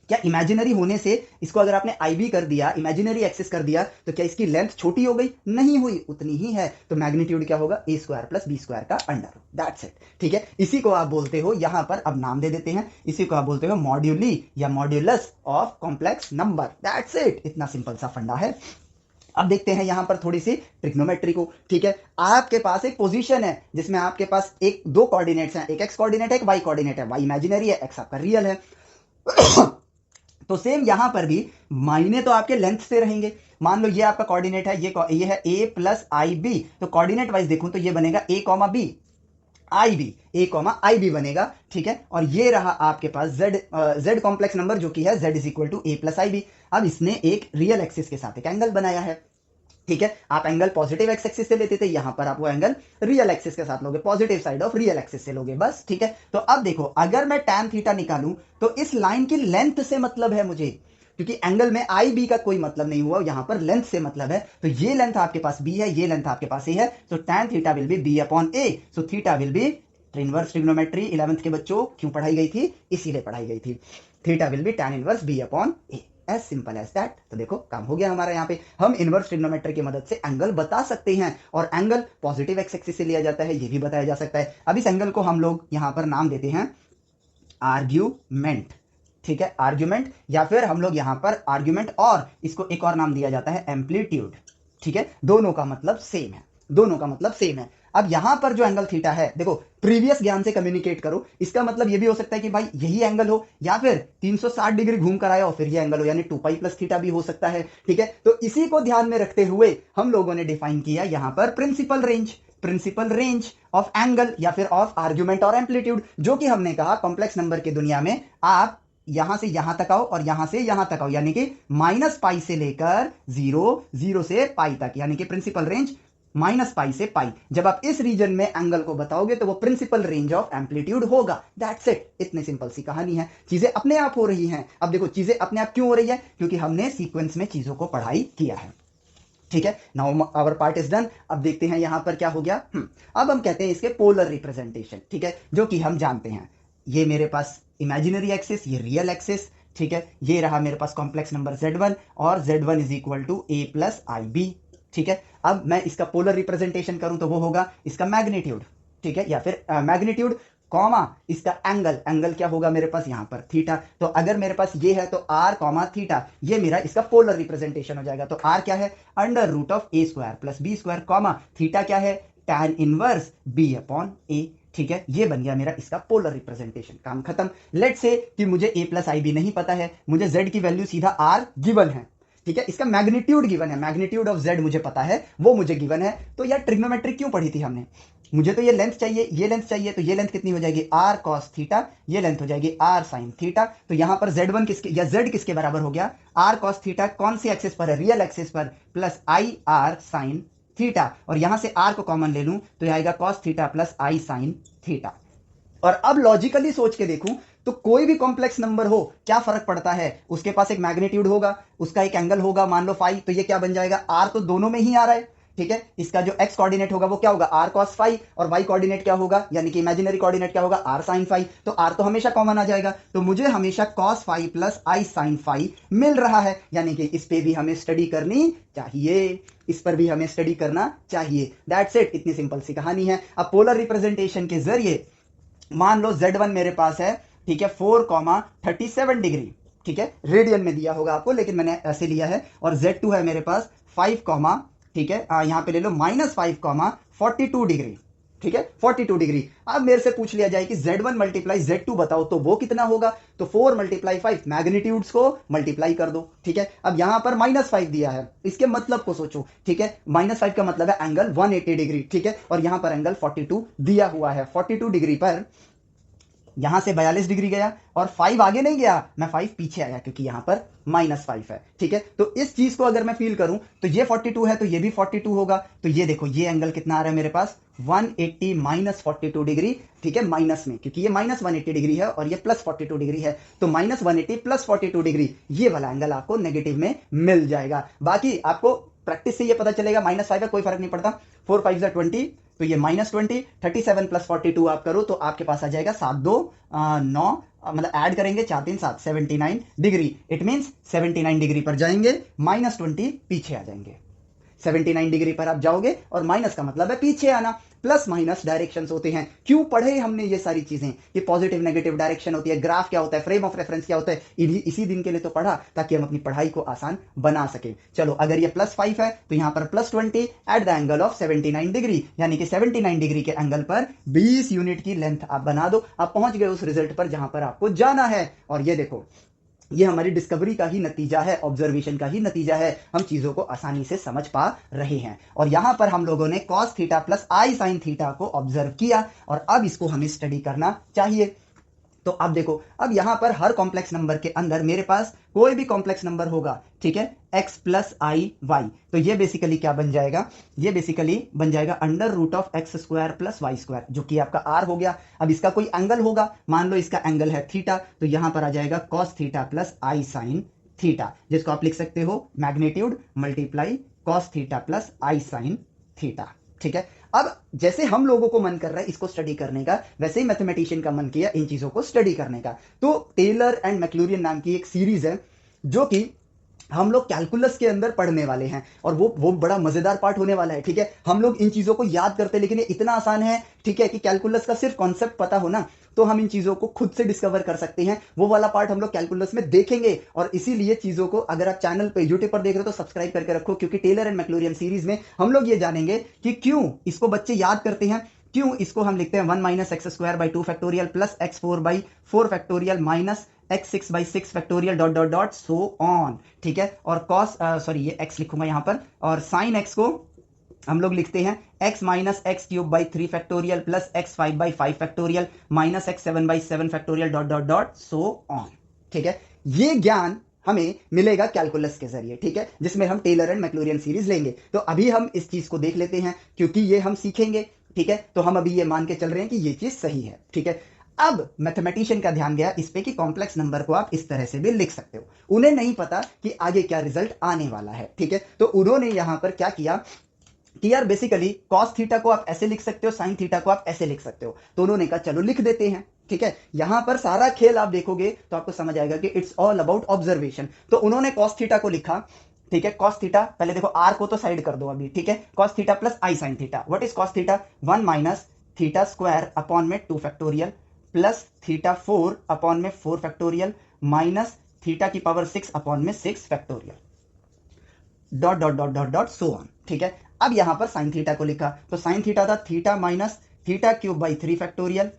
क्या इमेजिनरी होने से इसको अगर आपने आई बी कर दिया, इमेजिनरी एक्सिस कर दिया, तो क्या इसकी लेंथ छोटी हो गई, नहीं हुई, उतनी ही है। तो मैग्नीट्यूड क्या होगा, ए स्क्वायर प्लस बी स्क्वायर का अंडर, दैट्स इट। ठीक है, इसी को आप बोलते हो, यहां पर अब नाम दे देते हैं, इसी को आप बोलते हो मॉड्यूली या modulus of complex number, that's it. इतना सिंपल सा फंडा है। अब देखते हैं यहां पर थोड़ी सी ट्रिग्नोमेट्री को। ठीक है, आपके पास एक पोजीशन है जिसमें आपके पास एक दो कोऑर्डिनेट्स हैं, एक एक्स कोऑर्डिनेट है, एक वाई कोऑर्डिनेट है, वाई इमेजिनरी है, एक्स आपका रियल है। तो सेम यहां पर भी मायने तो आपके लेंथ से रहेंगे। मान लो ये आपका कोऑर्डिनेट है, ये है ए प्लस आई बी, तो कोऑर्डिनेट वाइज देखूं तो ये बनेगा A comma B I B, A comma I B बनेगा। ठीक है, और ये रहा आपके पास जेड कॉम्प्लेक्स नंबर जो कि है Z is equal to A plus I B. अब इसने एक रियल एक्सिस के साथ एक एंगल बनाया है। ठीक है, आप एंगल पॉजिटिव एक्स एक्सिस से लेते थे, यहां पर आप वो एंगल रियल एक्सिस के साथ लोगे, positive side of real axis से लोगे, बस। ठीक है, तो अब देखो, अगर मैं tan थीटा निकालूं तो इस लाइन की लेंथ से मतलब है मुझे, क्योंकि एंगल में आई बी का कोई मतलब नहीं हुआ, यहां पर लेंथ से मतलब है। तो ये लेंथ आपके पास बी है, ये लेंथ आपके पास ए है, तो tan theta will be B upon A, so theta will be, inverse trigonometry 11th के बच्चों क्यों पढ़ाई गई थी, इसीलिए पढ़ाई गई थी, theta will be tan inverse B upon A, as simple as that. तो देखो काम हो गया हमारा। यहाँ पे हम इनवर्स ट्रिग्नोमेट्री की मदद से एंगल बता सकते हैं, और एंगल पॉजिटिव एक्स एक्सिस से लिया जाता है, ये भी बताया जा सकता है। अब इस एंगल को हम लोग यहाँ पर नाम देते हैं आर्ग्यूमेंट। ठीक है, आर्ग्यूमेंट, या फिर हम लोग यहाँ पर आर्ग्यूमेंट और इसको एक और नाम दिया जाता है एम्पलीट्यूड। ठीक है, दोनों का मतलब सेम है, दोनों का मतलब सेम है। अब यहां पर जो एंगल थीटा है, देखो प्रीवियस ज्ञान से कम्युनिकेट करो, इसका मतलब ये भी हो सकता है कि भाई यही एंगल हो, या फिर 360 डिग्री घूम कर आया हो फिर ये एंगल हो, यानी 2 पाई प्लस थीटा भी हो सकता है। ठीक है, तो इसी को ध्यान में रखते हुए हम लोगों ने डिफाइन किया यहां पर प्रिंसिपल रेंज ऑफ एंगल या फिर ऑफ आर्ग्यूमेंट और एम्पलीट्यूड, जो कि हमने कहा कॉम्प्लेक्स नंबर की दुनिया में आप यहां से यहां तक आओ और यहां से यहां तक आओ, यानी कि माइनस पाई से लेकर जीरो से पाई तक, यानी कि प्रिंसिपल रेंज माइनस पाई से पाई। जब आप इस रीजन में एंगल को बताओगे तो वो प्रिंसिपल रेंज ऑफ एम्पलीट्यूड होगा, दैट्स इट। इतनी सिंपल सी कहानी है, चीजें अपने आप हो रही हैं। अब देखो चीजें अपने आप क्यों हो रही है, क्योंकि हमने सीक्वेंस में चीजों को पढ़ाई किया है। ठीक है, now our part is done. अब देखते हैं यहां पर क्या हो गया। अब हम कहते हैं इसके पोलर रिप्रेजेंटेशन। ठीक है, जो कि हम जानते हैं, ये मेरे पास इमेजिनरी एक्सिस, ये रियल एक्सिस। ठीक है, ये रहा मेरे पास कॉम्प्लेक्स नंबर Z1 और Z1 is equal to A plus I B. ठीक है, अब मैं इसका पोलर रिप्रेजेंटेशन करूं तो वो होगा इसका मैग्नीट्यूड। ठीक है, या फिर मैग्नीट्यूड कॉमा इसका एंगल क्या होगा मेरे पास यहाँ पर थीटा। तो अगर मेरे पास ये है तो आर कॉमा थीटा, ये मेरा इसका पोलर रिप्रेजेंटेशन हो जाएगा। तो आर क्या है, under root of A square plus B square, comma theta क्या है, tan inverse B upon A. ठीक है, ये बन गया मेरा इसका पोलर रिप्रेजेंटेशन, काम खत्म। लेट से कि मुझे a प्लस आई बी नहीं पता है, मुझे z की वैल्यू सीधा r गिवन है। ठीक है, इसका मैग्नीट्यूड गिवन है, मैग्नीट्यूड ऑफ z मुझे पता है, वो मुझे गिवन है। तो यार ट्रिग्नोमेट्री क्यों पढ़ी थी हमने, मुझे तो ये लेंथ चाहिए, ये लेंथ चाहिए, तो ये लेंथ कितनी हो जाएगी r cos थीटा, ये लेंथ हो जाएगी r sin थीटा। तो यहां पर z1 किसके या z किसके बराबर हो गया, r cos थीटा कौन सी एक्सिस पर है, रियल एक्सिस पर, plus i r sin theta, और यहां से r को कॉमन ले लूं तो यह आएगा cos theta plus i sin theta. और अब लॉजिकली सोच के देखूं तो कोई भी कॉम्प्लेक्स नंबर हो क्या फर्क पड़ता है, उसके पास एक मैग्नीट्यूड होगा, उसका एक एंगल होगा, मान लो फाई, तो ये क्या बन जाएगा, r तो दोनों में ही आ रहा है, ठीक है। इसका जो x कोऑर्डिनेट होगा वो क्या होगा, r cos फाई, और y कोऑर्डिनेट क्या होगा, यानी कि इमेजिनरी कोऑर्डिनेट क्या होगा, r sin फाई। तो r तो हमेशा कॉमन आ जाएगा, तो मुझे हमेशा cos phi plus i sin phi मिल रहा है, यानी कि इस पे भी हमें स्टडी करनी चाहिए, इस पर भी हमें स्टडी करना चाहिए। दैट्स इट, इतनी सिंपल सी कहानी है। अब पोलर रिप्रेजेंटेशन के जरिए मान लो z1 मेरे पास है, ठीक है, 4,37 डिग्री, ठीक है, रेडियन में दिया होगा आपको, लेकिन मैंने ऐसे लिया है, और z2 है मेरे पास 5, ठीक है, यहां पे ले लो -5, 42 डिग्री, ठीक है, 42 डिग्री। अब मेरे से पूछ लिया जाए कि z1 मल्टीप्लाई z2 बताओ तो वो कितना होगा, तो 4 × 5, मैग्नीट्यूड्स को मल्टीप्लाई कर दो, ठीक है। अब यहां पर -5 दिया है, इसके मतलब को सोचो, ठीक है, -5 का मतलब है एंगल 180 डिग्री, ठीक है, और यहां पर एंगल 42 दिया हुआ है। 42 डिग्री पर यहां से 42 डिग्री गया, और 5 आगे नहीं गया, मैं 5 पीछे आया, क्योंकि यहां पर -5 है, ठीक है। तो इस चीज को अगर मैं फील करूं तो ये 42 है तो ये भी 42 होगा, तो ये देखो ये एंगल कितना आ रहा है मेरे पास, 180 -42 डिग्री, ठीक है, माइनस में, क्योंकि ये -180 डिग्री है और ये +42 डिग्री है, तो -180 +42 डिग्री, ये वाला एंगल आपको नेगेटिव में मिल जाएगा। बाकी आपको प्रैक्टिस से ये पता चलेगा, -5 है कोई फर्क नहीं पड़ता, 4 5 20, तो ये -20, 37 + 42 आप करो तो आपके पास आ जाएगा 7 2 9, मतलब ऐड करेंगे 4 3 7, 79 डिग्री। इट मींस 79 डिग्री पर जाएंगे, -20 पीछे आ जाएंगे। 79 डिग्री पर आप जाओगे, और माइनस का मतलब है पीछे आना, प्लस माइनस डायरेक्शंस होते हैं। क्यों पढ़े हमने ये सारी चीजें, ये पॉजिटिव नेगेटिव डायरेक्शन होती है, ग्राफ क्या होता है, फ्रेम ऑफ रेफरेंस क्या होता है, इसी दिन के लिए तो पढ़ा, ताकि हम अपनी पढ़ाई को आसान बना सके। चलो, अगर ये +5 है तो यहां पर +20 at the angle of 79 degree, यानी कि 79 डिग्री के एंगल पर 20 यूनिट की लेंथ आप बना दो, आप पहुंच गए उस रिजल्ट पर जहां पर आपको जाना है। और ये देखो, ये हमारी डिस्कवरी का ही नतीजा है, ऑब्जर्वेशन का ही नतीजा है, हम चीजों को आसानी से समझ पा रहे हैं। और यहां पर हम लोगों ने cos theta plus i sin theta को ऑब्जर्व किया, और अब इसको हमें स्टडी करना चाहिए। तो अब देखो, अब यहां पर हर कॉम्प्लेक्स नंबर के अंदर मेरे पास कोई भी कॉम्प्लेक्स नंबर होगा, ठीक है, x प्लस आई वाई, तो ये बेसिकली क्या बन जाएगा, ये बेसिकली बन जाएगा √x² प्लस y², जो कि आपका r हो गया। अब इसका कोई एंगल होगा, मान लो इसका एंगल है थीटा, तो यहां पर आ जाएगा cos theta plus i sin theta, जिसको आप लिख सकते हो magnitude multiply cos theta plus i sin theta, ठीक है। अब जैसे हम लोगों को मन कर रहा है इसको स्टडी करने का, वैसे ही मैथमेटिशियन का मन किया इन चीजों को स्टडी करने का। तो टेलर एंड मैक्लूरियन नाम की एक सीरीज है जो कि हम लोग कैलकुलस के अंदर पढ़ने वाले हैं, और वो बड़ा मजेदार पार्ट होने वाला है, ठीक है। हम लोग इन चीजों को याद करते हैं, लेकिन ये इतना आसान है, ठीक है, कि कैलकुलस का सिर्फ कॉन्सेप्ट पता हो ना, तो हम इन चीजों को खुद से डिस्कवर कर सकते हैं। वो वाला पार्ट हम लोग कैलकुलस में देखेंगे, और इसीलिए चीजों को अगर आप चैनल पे यूट्यूब पर देख रहे हो तो सब्सक्राइब करके रखो, क्योंकि टेलर एंड मैक्लूरियन सीरीज में हम लोग ये जानेंगे कि क्यों इसको बच्चे याद करते हैं, क्यों इसको हम लिखते हैं 1 - x² / 2 factorial plus x4/4 factorial minus x6/6 factorial dot dot dot so on, ठीक है। और cos सॉरी ये x लिखूंगा यहां पर, और sin x को हम लोग लिखते हैं x - x³ / 3 factorial plus x5/5 factorial minus x7/7 factorial dot dot dot so on, ठीक है। ये ज्ञान हमें मिलेगा कैलकुलस के जरिए, ठीक है, जिसमें हम टेलर एंड मैक्लूरियन सीरीज लेंगे। तो अभी हम इस चीज को देख लेते हैं, क्योंकि ये हम सीखेंगे, ठीक है। तो हम अभी ये मान के चल रहे हैं कि ये चीज सही है, ठीक है। अब मैथमेटिशियन का ध्यान गया इस पे कि कॉम्प्लेक्स नंबर को आप इस तरह से भी लिख सकते हो। उन्हें नहीं पता कि आगे क्या रिजल्ट आने वाला है, ठीक है। तो उन्होंने यहां पर क्या किया कि यार बेसिकली cos थीटा को आप ऐसे लिख सकते हो, sin थीटा को आप ऐसे लिख सकते हो, तो उन्होंने कहा चलो लिख देते हैं, ठीक है। यहां पर सारा खेल आप देखोगे तो आपको समझ आएगा कि इट्स ऑल अबाउट ऑब्जर्वेशन। तो उन्होंने cos थीटा को लिखा, ठीक है, cos थीटा, पहले देखो r को तो साइड कर दो अभी, ठीक है, cos theta plus i sin theta. What is cos theta, 1 - θ² / 2 factorial plus θ4 / 4 factorial minus θ⁻6 factorial dot dot dot dot dot so on, ठीक है। अब यहां पर sin थीटा को लिखा, तो sin थीटा था θ - θ³ / 3 factorial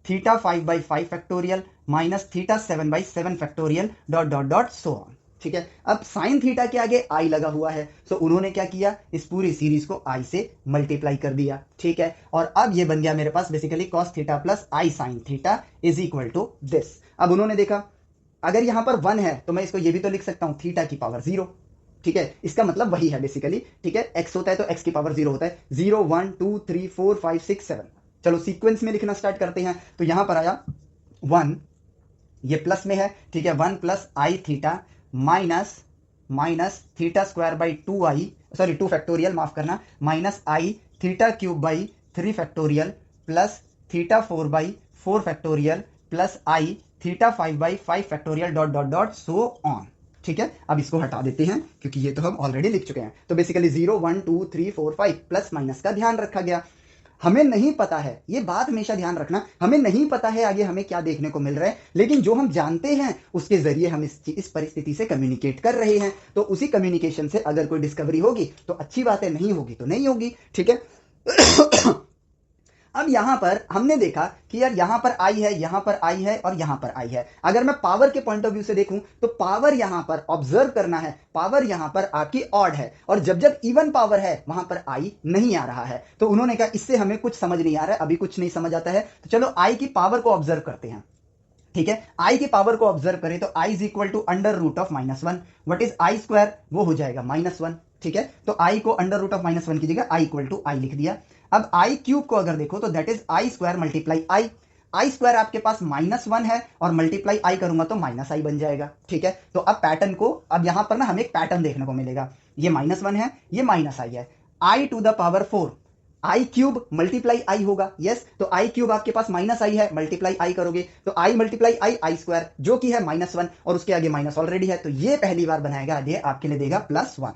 θ5/5 factorial minus θ7/7 factorial dot dot dot so on, ठीक है। अब साइन थीटा के आगे आई लगा हुआ है, सो उन्होंने क्या किया, इस पूरी सीरीज को आई से मल्टीप्लाई कर दिया, ठीक है। और अब ये बन गया मेरे पास basically cos theta plus I sine theta is equal to this. अब उन्होंने देखा अगर यहां पर 1 है तो मैं इसको ये भी तो लिख सकता हूं थीटा की पावर 0, ठीक है। इसका मतलब वही है बेसिकली, ठीक है। एक्स होता है तो एक्स की पावर 0 होता है। 0 1 2 3 4 5 6 7। चलो सीक्वेंस में लिखना स्टार्ट करते हैं। तो यहां पर आया 1, ये प्लस में है, ठीक है। 1 plus I theta minus theta square by 2 I, sorry 2 factorial, माफ करना, minus I theta cube by 3 factorial plus theta 4 by 4 factorial plus I theta 5 by 5 factorial dot dot dot so on, ठीक है। अब इसको हटा देते हैं क्योंकि ये तो हम ऑलरेडी लिख चुके हैं। तो बेसिकली 0 1 2 3 4 5 प्लस माइनस का ध्यान रखा गया। हमें नहीं पता है, ये बात हमेशा ध्यान रखना, हमें नहीं पता है आगे हमें क्या देखने को मिल रहा है, लेकिन जो हम जानते हैं उसके जरिए हम इस परिस्थिति से कम्युनिकेट कर रहे हैं। तो उसी कम्युनिकेशन से अगर कोई डिस्कवरी होगी तो अच्छी बात है, नहीं होगी तो नहीं होगी, ठीक है। अब यहां पर हमने देखा कि यार यहां पर आई है, यहां पर आई है और यहां पर आई है। अगर मैं पावर के पॉइंट ऑफ व्यू से देखूं तो पावर यहां पर ऑब्जर्व करना है, पावर यहां पर आपकी ऑड है, और जब जब इवन पावर है वहां पर आई नहीं आ रहा है। तो उन्होंने कहा इससे हमें कुछ समझ नहीं आ रहा है, अभी कुछ नहीं समझ आता है, तो चलो आई की पावर को ऑब्जर्व करते हैं, ठीक है। आई की पावर को ऑब्जर्व करें तो I is equal to under root of -1। What is I square, वो हो जाएगा -1, ठीक है। तो आई को अंडर रूट ऑफ -1 की जगह आई इक्वल टू आई लिख दिया। अब आई क्यूब को अगर देखो तो that is I square multiply I. I square आपके पास -1 है और मल्टीप्लाई आई करूंगा तो माइनस आई बन जाएगा, ठीक है। तो अब पैटर्न को, अब यहां पर ना हमें एक पैटर्न देखने को मिलेगा, ये -1 है, ये माइनस आई है, I to the power 4, I cube multiply I होगा, यस। तो आई क्यूब आपके पास माइनस आई है, मल्टीप्लाई आई करोगे तो आई मल्टीप्लाई आई, आई स्क्वायर जो कि है -1 और उसके आगे माइनस ऑलरेडी है, तो ये पहली बार बनाएगा, ये आपके लिए देगा +1।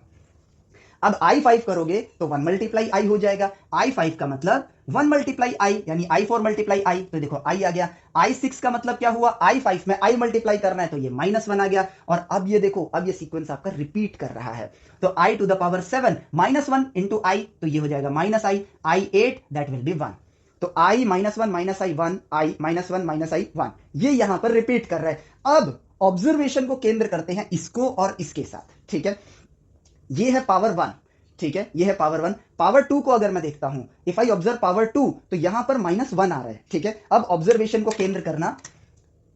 अब i5 करोगे तो 1 मल्टीप्लाई आई हो जाएगा। i5 का मतलब 1 मल्टीप्लाई आई, यानी i4 मल्टीप्लाई आई, तो देखो i आ गया। i6 का मतलब क्या हुआ, i5 में i मल्टीप्लाई करना है तो ये -1 आ गया। और अब ये देखो, अब ये सीक्वेंस आपका रिपीट कर रहा है, तो i to the power 7 -1 into i, तो ये हो जाएगा -i, i8 that will B 1। तो i -1 -i 1, i -1 -i 1, ये यहां पर रिपीट कर रहा है। अब ऑब्जर्वेशन को केंद्र करते हैं इसको और इसके साथ, ठीक है। ये है पावर 1, ठीक है, ये है पावर 1। पावर 2 को अगर मैं देखता हूं, इफ आई ऑब्जर्व पावर 2, तो यहां पर -1 आ रहा है, ठीक है। अब ऑब्जर्वेशन को केंद्र करना,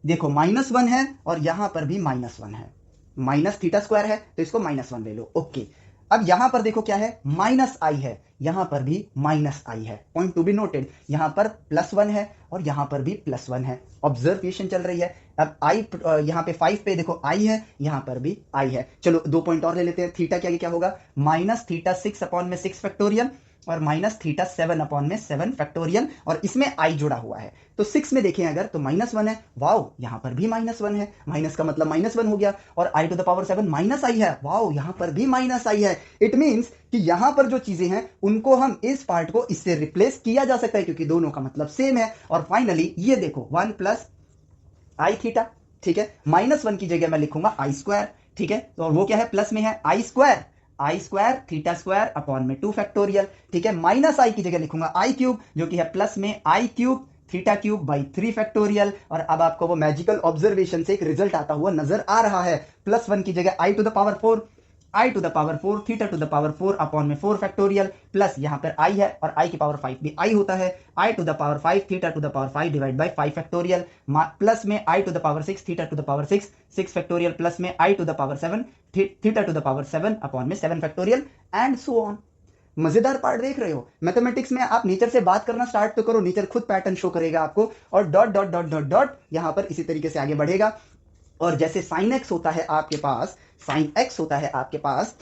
देखो -1 है और यहां पर भी -1 है, माइनस थीटा स्क्वायर है तो इसको -1 ले लो, ओके। अब यहां पर देखो क्या है, -i है, यहां पर भी -i है, पॉइंट टू बी नोटेड। यहां पर +1 है और यहां पर भी +1 है, ऑब्जर्वेशन चल रही है। अब i यहां पे 5 पे देखो i है, यहां पर भी i है। चलो 2 पॉइंट और ले लेते हैं। थीटा के आगे क्या होगा, -थीटा 6/6 फैक्टोरियल और -थीटा 7/7 फैक्टोरियल, और इसमें i जुड़ा हुआ है। तो 6 में देखें अगर तो -1 है, वाओ यहां पर भी -1 है, माइनस का मतलब -1 हो गया। और i to the power 7 -i है, वाओ यहां पर भी -i है। इट मींस कि यहां पर जो चीजें हैं उनको हम इस पार्ट को इससे रिप्लेस किया जा सकता है क्योंकि दोनों का मतलब सेम है। और फाइनली ये देखो 1 प्लस आई थीटा, ठीक है, -1 की जगह मैं लिखूंगा आई स्क्वायर, ठीक है। तो वो क्या है, प्लस में है आई स्क्वायर थीटा स्क्वायर अपॉन में 2 फैक्टोरियल, ठीक है। -i की जगह लिखूंगा आई क्यूब जो कि है प्लस में I cube theta cube by 3 factorial. और अब आपको वो मैजिकल ऑब्जर्वेशन से एक रिजल्ट आता हुआ नजर आ रहा है, +1 की जगह I to the power 4, I to the power 4 theta to the power 4 upon में 4 फैक्टोरियल, प्लस यहां पर आई है और आई की पावर 5 भी आई होता है, I to the power 5 theta to the power 5 divide by 5 factorial, plus में I to the power 6 theta to the power 6 factorial, plus में I to the power 7 theta to the power 7 upon में 7 factorial and so on. मजेदार part देख रहे हो, mathematics में आप nature से बात करना स्टार्ट तो करो, नेचर खुद पैटर्न शो करेगा आपको, और dot dot dot dot dot यहां पर इसी तरीके से आगे बढ़ेगा। और जैसे साइन एक्स होता है आपके पास, साइन एक्स होता है आपके पास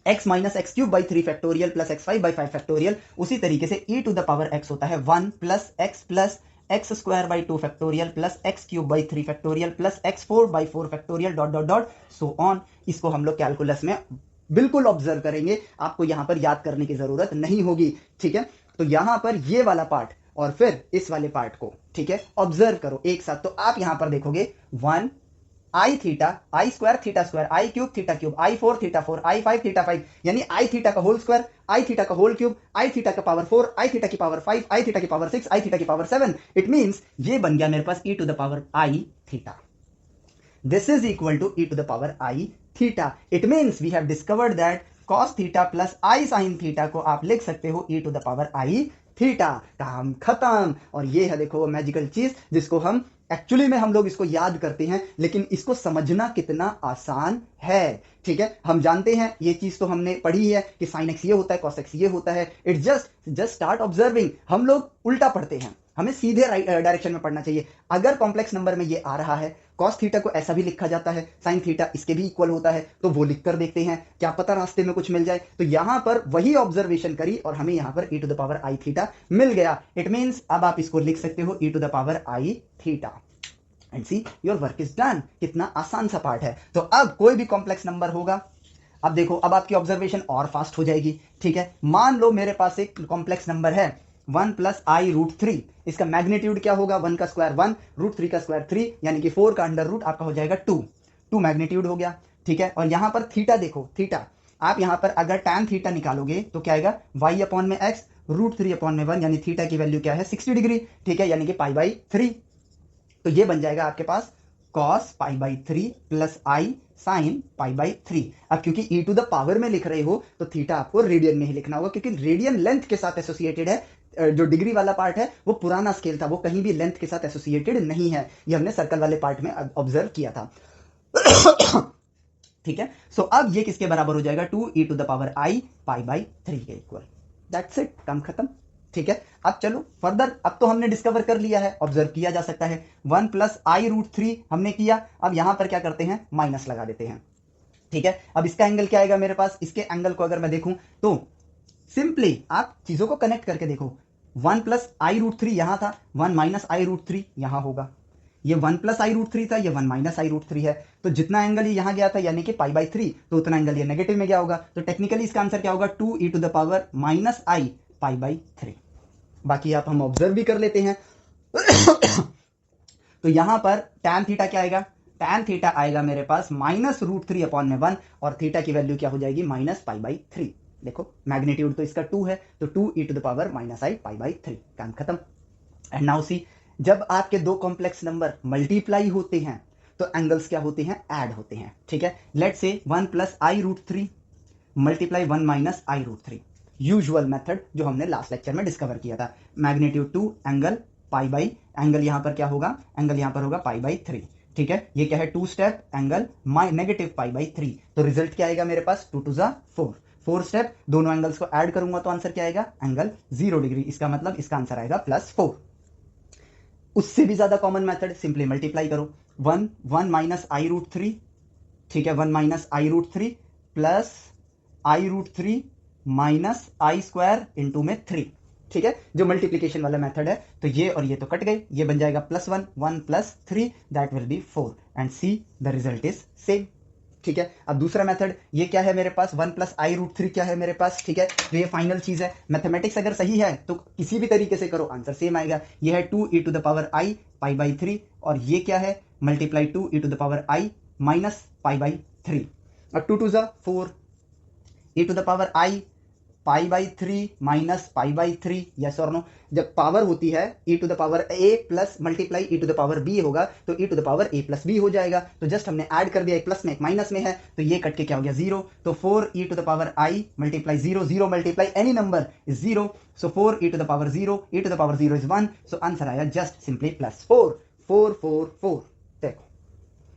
x minus X cube by 3 factorial plus x5 by 5 factorial, उसी तरीके से e to the power x होता है 1 plus X square by 2 factorial plus X cube by 3 factorial plus x4 by 4 factorial dot dot dot so on. इसको हम लोग calculus में बिल्कुल ऑब्जर्व करेंगे, आपको यहां पर याद करने की जरूरत नहीं होगी, ठीक है। तो यहां पर ये वाला पार्ट और फिर इस वाले पार्ट को, ठीक है, ऑब्जर्व करो एक साथ। तो आप यहां पर देखोगे 1 I theta I square theta square I cube theta cube I 4 theta 4 I 5 theta 5, यानी आई थीटा का होल स्क्वायर आई थीटा का होल क्यूब आई थीटा का पावर 4 आई थीटा की पावर 5 आई थीटा की पावर 6 आई थीटा की power 7। It means ये बन गया मेरे पास e to the power I theta, this is equal to e to the power I theta. It means we have discovered that cos theta plus I sine theta को आप लिख सकते हो e to the power I theta. काम खत्म। और ये है देखो वो मैजिकल चीज जिसको हम एक्चुअली में हम लोग इसको याद करते हैं, लेकिन इसको समझना कितना आसान है। ठीक है, हम जानते हैं ये चीज तो हमने पढ़ी है कि साइन एक्स ये होता है, कॉस एक्स ये होता है। It's just start observing. हम लोग उल्टा पढ़ते हैं, हमें सीधे डायरेक्शन में पढ़ना चाहिए। अगर कॉम्प्लेक्स नंबर में ये आ रहा है, कॉस थीटा को ऐसा भी लिखा जाता है, साइन थीटा इसके भी इक्वल होता है, तो वो लिख कर देखते हैं, क्या पता रास्ते में कुछ मिल जाए। तो यहां पर वही ऑब्जर्वेशन करी और हमें यहां पर e to the power I theta मिल गया। इट मीन्स अब आप इसको लिख सकते हो e to the power I theta and see your work is done. कितना आसान सा पार्ट है। तो अब कोई भी कॉम्प्लेक्स नंबर होगा, अब देखो अब आपकी ऑब्जर्वेशन और फास्ट हो जाएगी। ठीक है, मान लो मेरे पास एक कॉम्प्लेक्स नंबर है 1 प्लस आई रूट 3, इसका मैग्नीट्यूड क्या होगा, 1 का स्क्वायर 1, रूट 3 का स्क्वायर 3, यानी कि 4 का अंडर रूट आपका हो जाएगा 2 मैग्नीट्यूड हो गया। ठीक है, और यहां पर थीटा देखो, थीटा आप यहां पर अगर टैन थीटा निकालोगे तो क्या आएगा, y अपॉन में x रूट 3 अपॉन में 1, यानी थीटा की वैल्यू क्या है 60 डिग्री। ठीक है, यानी कि पाई बाई 3। तो ये बन जाएगा आपके पास cos pi by 3 plus I sine pi by 3। अब क्योंकि e टू द पावर में लिख रहे हो तो थीटा आपको रेडियन में ही लिखना होगा, क्योंकि रेडियन लेंथ के साथ एसोसिएटेड है। जो डिग्री वाला पार्ट है वो पुराना स्केल था, वो कहीं भी लेंथ के साथ एसोसिएटेड नहीं है। ये हमने सर्कल वाले पार्ट में ऑब्जर्व किया था। ठीक है, सो अब ये किसके बराबर हो जाएगा, 2 e to the power I pi by 3 के इक्वल। दैट्स इट, काम खत्म। ठीक है, अब चलो फर्दर। अब तो हमने डिस्कवर कर लिया है, ऑब्जर्व किया जा सकता है। 1 प्लस आई रूट 3 हमने किया। अब यहां पर क्या करते हैं, माइनस लगा देते हैं। ठीक है, अब इसका एंगल क्या आएगा मेरे पास, इसके एंगल को अगर मैं देखूं तो सिंपली आप चीजों को कनेक्ट करके देखो। 1 प्लस आई रूट 3 यहां था, 1 माइनस आई रूट 3 यहां होगा। ये 1 प्लस आई रूट 3 था, ये 1 माइनस आई रूट 3 है। तो जितना एंगल ये यहां गया था यानी कि पाई बाई 3, तो उतना एंगल ये नेगेटिव में गया होगा। तो टेक्निकली इसका आंसर क्या होगा, 2 e to the power minus I pi by 3। बाकी आप हम ऑब्जर्व भी कर लेते हैं। तो यहां पर टैन थीटा क्या आएगा, टैन थीटा आएगा मेरे पास माइनस रूट 3 अपॉन में 1, और थीटा की वैल्यू क्या हो जाएगी, माइनस पाई बाई 3। देखो मैग्नीट्यूड तो इसका 2 है, तो 2 e to the power minus I pi by 3। काम खत्म। एंड नाउ सी, जब आपके दो कॉम्प्लेक्स नंबर मल्टीप्लाई होते हैं तो एंगल्स क्या होते हैं, ऐड होते हैं। ठीक है, लेट से 1 प्लस आई रूट 3 मल्टीप्लाई 1 माइनस आई रूट 3, यूजुअल मेथड जो हमने लास्ट लेक्चर में डिस्कवर किया था। Magnitude 2 angle pi by, angle यहां पर क्या होगा, एंगल यहां पर होगा पाई बाई 3। ठीक है, ये क्या है 2 step angle negative pi by 3। तो रिजल्ट क्या आएगा मेरे पास, 2 टू जा 4, 4 स्टेप, दोनों एंगल्स को ऐड करूंगा तो आंसर क्या आएगा, एंगल 0 डिग्री। इसका मतलब इसका आंसर आएगा +4। उससे भी ज्यादा कॉमन मेथड, सिंपली मल्टीप्लाई करो। 1 माइनस आई रूट 3, ठीक है, 1 माइनस आई रूट 3 प्लस आई रूट 3 माइनस आई स्क्वायर इंटू में 3। ठीक है, जो मल्टीप्लीकेशन वाला मेथड है। तो ये और ये तो कट गए, ये बन जाएगा +1, 1 plus 3 that will B 4 and see the result is same. ठीक है, अब दूसरा मेथड, ये क्या है मेरे पास, 1 प्लस आई रूट 3 क्या है मेरे पास। ठीक है, तो ये फाइनल चीज है। मैथमेटिक्स अगर सही है तो किसी भी तरीके से करो आंसर सेम आएगा। ये है 2 e to the power I pi by 3, और ये क्या है, multiply 2 e to the power I minus pi by 3। अब 2 टू जा 4, e to the power I pi by 3 minus pi by 3, yes और नो। जब पावर होती है e to the power a plus multiply e to the power b होगा, तो e to the power a plus b हो जाएगा। तो just हमने ऐड कर दिया, एक प्लस में एक माइनस में है, तो ये कट के क्या हो गया 0। तो 4 e to the power i multiply 0, 0 multiply any number is 0, so 4 e to the power 0, e to the power 0 is 1, so answer आया जस्ट सिंपली +4, 4 4 4। देखो,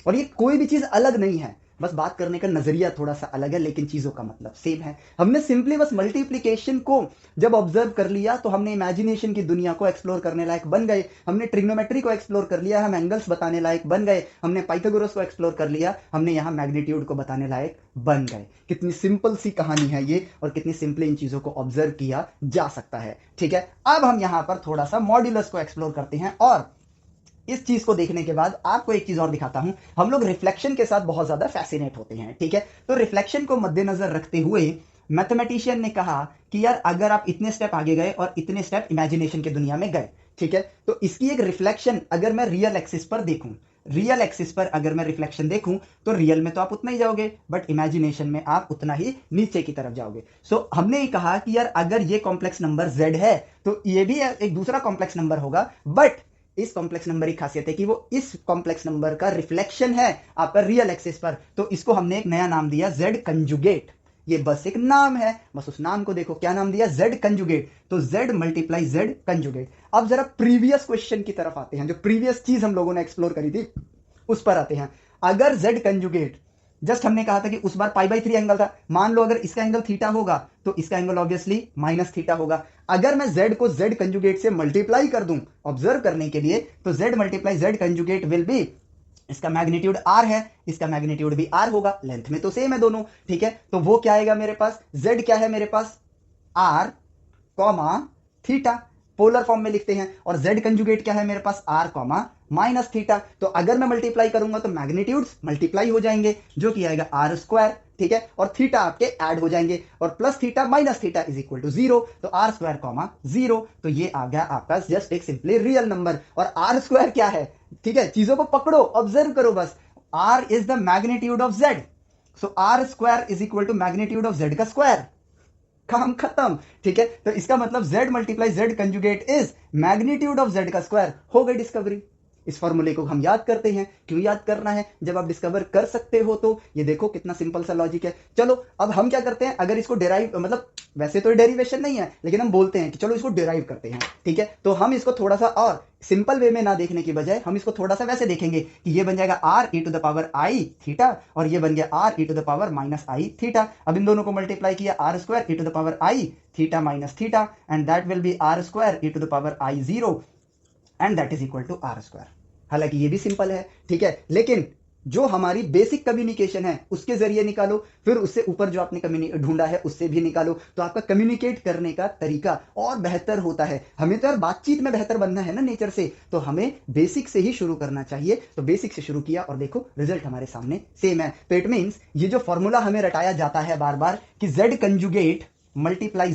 और ये कोई भी चीज अलग नहीं है, बस बात करने का नजरिया थोड़ा सा अलग है, लेकिन चीजों का मतलब सेम है। हमने सिंपली बस मल्टीप्लिकेशन को जब ऑब्जर्व कर लिया तो हमने इमेजिनेशन की दुनिया को एक्सप्लोर करने लायक बन गए। हमने ट्रिग्नोमेट्री को एक्सप्लोर कर लिया, हम एंगल्स बताने लायक बन गए। हमने पाइथागोरस को एक्सप्लोर कर लिया, हमने यहां मैग्नीट्यूड को बताने लायक बन गए। कितनी सिंपल सी कहानी है ये, और कितनी सिंपली इन चीजों को ऑब्जर्व किया जा सकता है। ठीक है, अब हम यहां पर थोड़ा सा मॉड्यूलस को एक्सप्लोर करते हैं, और इस चीज को देखने के बाद आपको एक चीज और दिखाता हूं। हम लोग रिफ्लेक्शन के साथ बहुत ज्यादा फैसिनेट होते हैं। ठीक है, तो रिफ्लेक्शन को मद्देनजर रखते हुए मैथमेटिशियन ने कहा कि यार अगर आप इतने स्टेप आगे गए और इतने स्टेप इमेजिनेशन की दुनिया में गए, ठीक है, तो इसकी एक रिफ्लेक्शन अगर मैं रियल एक्सिस पर देखूं, रियल एक्सिस पर अगर मैं रिफ्लेक्शन देखूं तो रियल में तो आप उतना ही जाओगे, बट इमेजिनेशन में आप उतना ही नीचे की तरफ जाओगे। सो हमने ये कहा कि यार अगर ये कॉम्प्लेक्स नंबर z है तो ये भी एक दूसरा कॉम्प्लेक्स नंबर होगा, बट इस कॉम्प्लेक्स नंबर की खासियत है कि वो इस कॉम्प्लेक्स नंबर का रिफ्लेक्शन है आपका रियल एक्सिस पर, तो इसको हमने एक नया नाम दिया जेड कंजुगेट। ये बस एक नाम है, बस उस नाम को देखो, क्या नाम दिया, जेड कंजुगेट। तो जेड मल्टीप्लाई जेड कंजुगेट। अब जरा प्रीवियस क्वेश्चन की तरफ आते हैं, जो प्रीवियस चीज हम लोगों ने एक्सप्लोर करी थी उस पर आते हैं। अगर जेड कंजुगेट, जस्ट हमने कहा था कि उस बार π/3 एंगल था, मान लो अगर इसका एंगल थीटा होगा तो इसका एंगल ऑब्वियसली माइनस थीटा होगा। अगर मैं z को z कंजुगेट से मल्टीप्लाई कर दूं ऑब्जर्व करने के लिए, तो z multiply z conjugate will be, इसका मैग्नीट्यूड r है, इसका मैग्नीट्यूड भी r होगा, लेंथ में तो सेम है दोनों, ठीक है। तो वो क्या आएगा मेरे पास, z क्या है मेरे पास, r comma theta, polar form में लिखते हैं, और z कंजुगेट क्या है मेरे पास, r कॉमा माइनस थीटा। तो अगर मैं मल्टीप्लाई करूंगा तो मैग्नीट्यूड्स मल्टीप्लाई हो जाएंगे, जो कि आएगा r स्क्वायर, ठीक है, और थीटा आपके ऐड हो जाएंगे, और plus theta minus theta is equal to 0, तो r स्क्वायर कॉमा 0। तो ये आ गया आपका जस्ट एक सिंपली रियल नंबर। और r स्क्वायर क्या है, ठीक है, चीजों को पकड़ो, ऑब्जर्व करो बस, r is the magnitude of z, so r square is equal to magnitude of z का स्क्वायर, काम खत्म, ठीक है। तो इसका मतलब z multiply z conjugate is magnitude of z का स्क्वायर, हो गई डिस्कवरी। इस फॉर्मूले को हम याद करते हैं, क्यों याद करना है, जब आप डिस्कवर कर सकते हो तो। ये देखो कितना सिंपल सा लॉजिक है। चलो अब हम क्या करते हैं, अगर इसको डेराइव, मतलब वैसे तो डेरिवेशन नहीं है, लेकिन हम बोलते हैं कि चलो इसको डेराइव करते हैं, ठीक है। तो हम इसको थोड़ा सा और सिंपल वे में ना देखने की बजाय हम इसको थोड़ा सा वैसे देखेंगे कि ये बन जाएगा r e to the power i theta, और ये बन गया r e to the power minus i theta. अब इन दोनों को मल्टीप्लाई किया, r square e to the power i theta minus theta, and that will be r square e to the power i 0, and that is equal to r square. हालांकि ये भी simple है, ठीक है, लेकिन जो हमारी बेसिक कम्युनिकेशन है उसके जरिए निकालो, फिर उससे ऊपर जो आपने ढूंढा है उससे भी निकालो, तो आपका कम्युनिकेट करने का तरीका और बेहतर होता है। हमें तो यार बातचीत में बेहतर बनना है ना नेचर से, तो हमें बेसिक से ही शुरू करना चाहिए। तो बेसिक से शुरू किया और देखो रिजल्ट हमारे सामने सेम है। तो इट मीन्स ये जो फॉर्मूला हमें रटाया जाता है बार बार कि Z conjugate multiply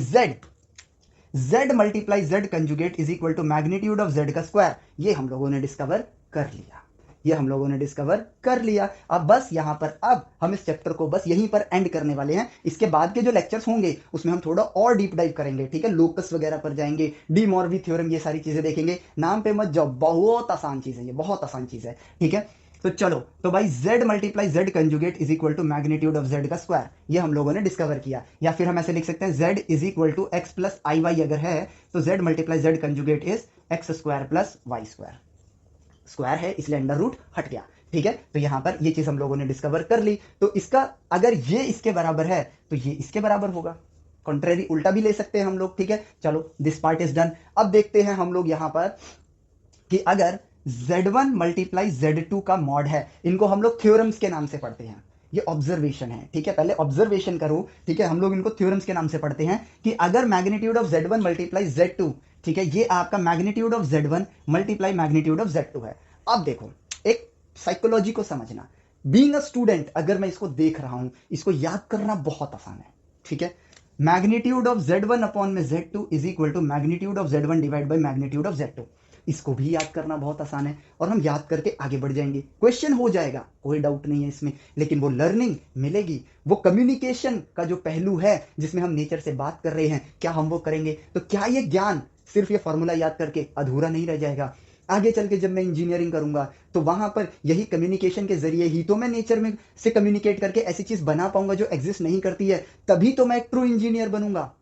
Z multiply Z conjugate is equal to magnitude of Z का स्क्वायर, ये हम लोगों ने डिस्कवर कर लिया, ये हम लोगों ने डिस्कवर कर लिया। अब बस यहां पर अब हम इस चैप्टर को बस यहीं पर एंड करने वाले हैं। इसके बाद के जो लेक्चर्स होंगे उसमें हम थोड़ा और डीप डाइव करेंगे, ठीक है, लोकस वगैरह पर जाएंगे, डी मॉर्वी थ्योरम, ये सारी चीजें देखेंगे। नाम पे मत जाओ, बहुत आसान चीज है ये, बहुत आसान चीज है, ठीक है। तो चलो, तो भाई z multiply z conjugate is equal to magnitude of z का स्क्वायर, ये हम लोगों ने डिस्कवर किया। या फिर हम ऐसे लिख सकते हैं z is equal to x plus I Y अगर है तो z multiply z conjugate is x square plus Y square, square है इसलिए अंडर रूट हट गया, ठीक है। तो यहां पर ये चीज हम लोगों ने डिस्कवर कर ली। तो इसका अगर ये इसके बराबर है तो ये इसके बराबर होगा, कॉन्ट्रेरी उल्टा भी ले सकते हैं हम लोग, ठीक है। चलो दिस पार्ट इज डन। अब देखते हैं हम लोग यहां पर कि अगर z1 मल्टीप्लाई z2 का मॉड है, इनको हम लोग थ्योरम्स के नाम से पढ़ते हैं, ये ऑब्जर्वेशन है, ठीक है, पहले ऑब्जर्वेशन करो, ठीक है। हम लोग इनको थ्योरम्स के नाम से पढ़ते हैं कि अगर magnitude of z1 multiply z2, ठीक है, ये आपका magnitude of z1 multiply magnitude of z2 है। अब देखो एक साइकोलॉजी को समझना, बीइंग अ स्टूडेंट अगर मैं इसको देख रहा हूं, इसको याद करना बहुत आसान है, ठीक है। मैग्नीट्यूड ऑफ z1 अपॉन में z2 is equal to magnitude of z1 divide by magnitude of z2, इसको भी याद करना बहुत आसान है, और हम याद करके आगे बढ़ जाएंगे, क्वेश्चन हो जाएगा, कोई डाउट नहीं है इसमें। लेकिन वो लर्निंग मिलेगी, वो कम्युनिकेशन का जो पहलू है जिसमें हम नेचर से बात कर रहे हैं, क्या हम वो करेंगे, तो क्या ये ज्ञान सिर्फ ये फॉर्मूला याद करके अधूरा नहीं रह जाएगा। आगे चल के जब मैं इंजीनियरिंग करूंगा तो वहां पर यही कम्युनिकेशन के जरिए ही तो मैं नेचर में से कम्युनिकेट करके ऐसी चीज बना पाऊंगा जो एग्जिस्ट नहीं करती है, तभी तो मैं एक ट्रू इंजीनियर बनूंगा।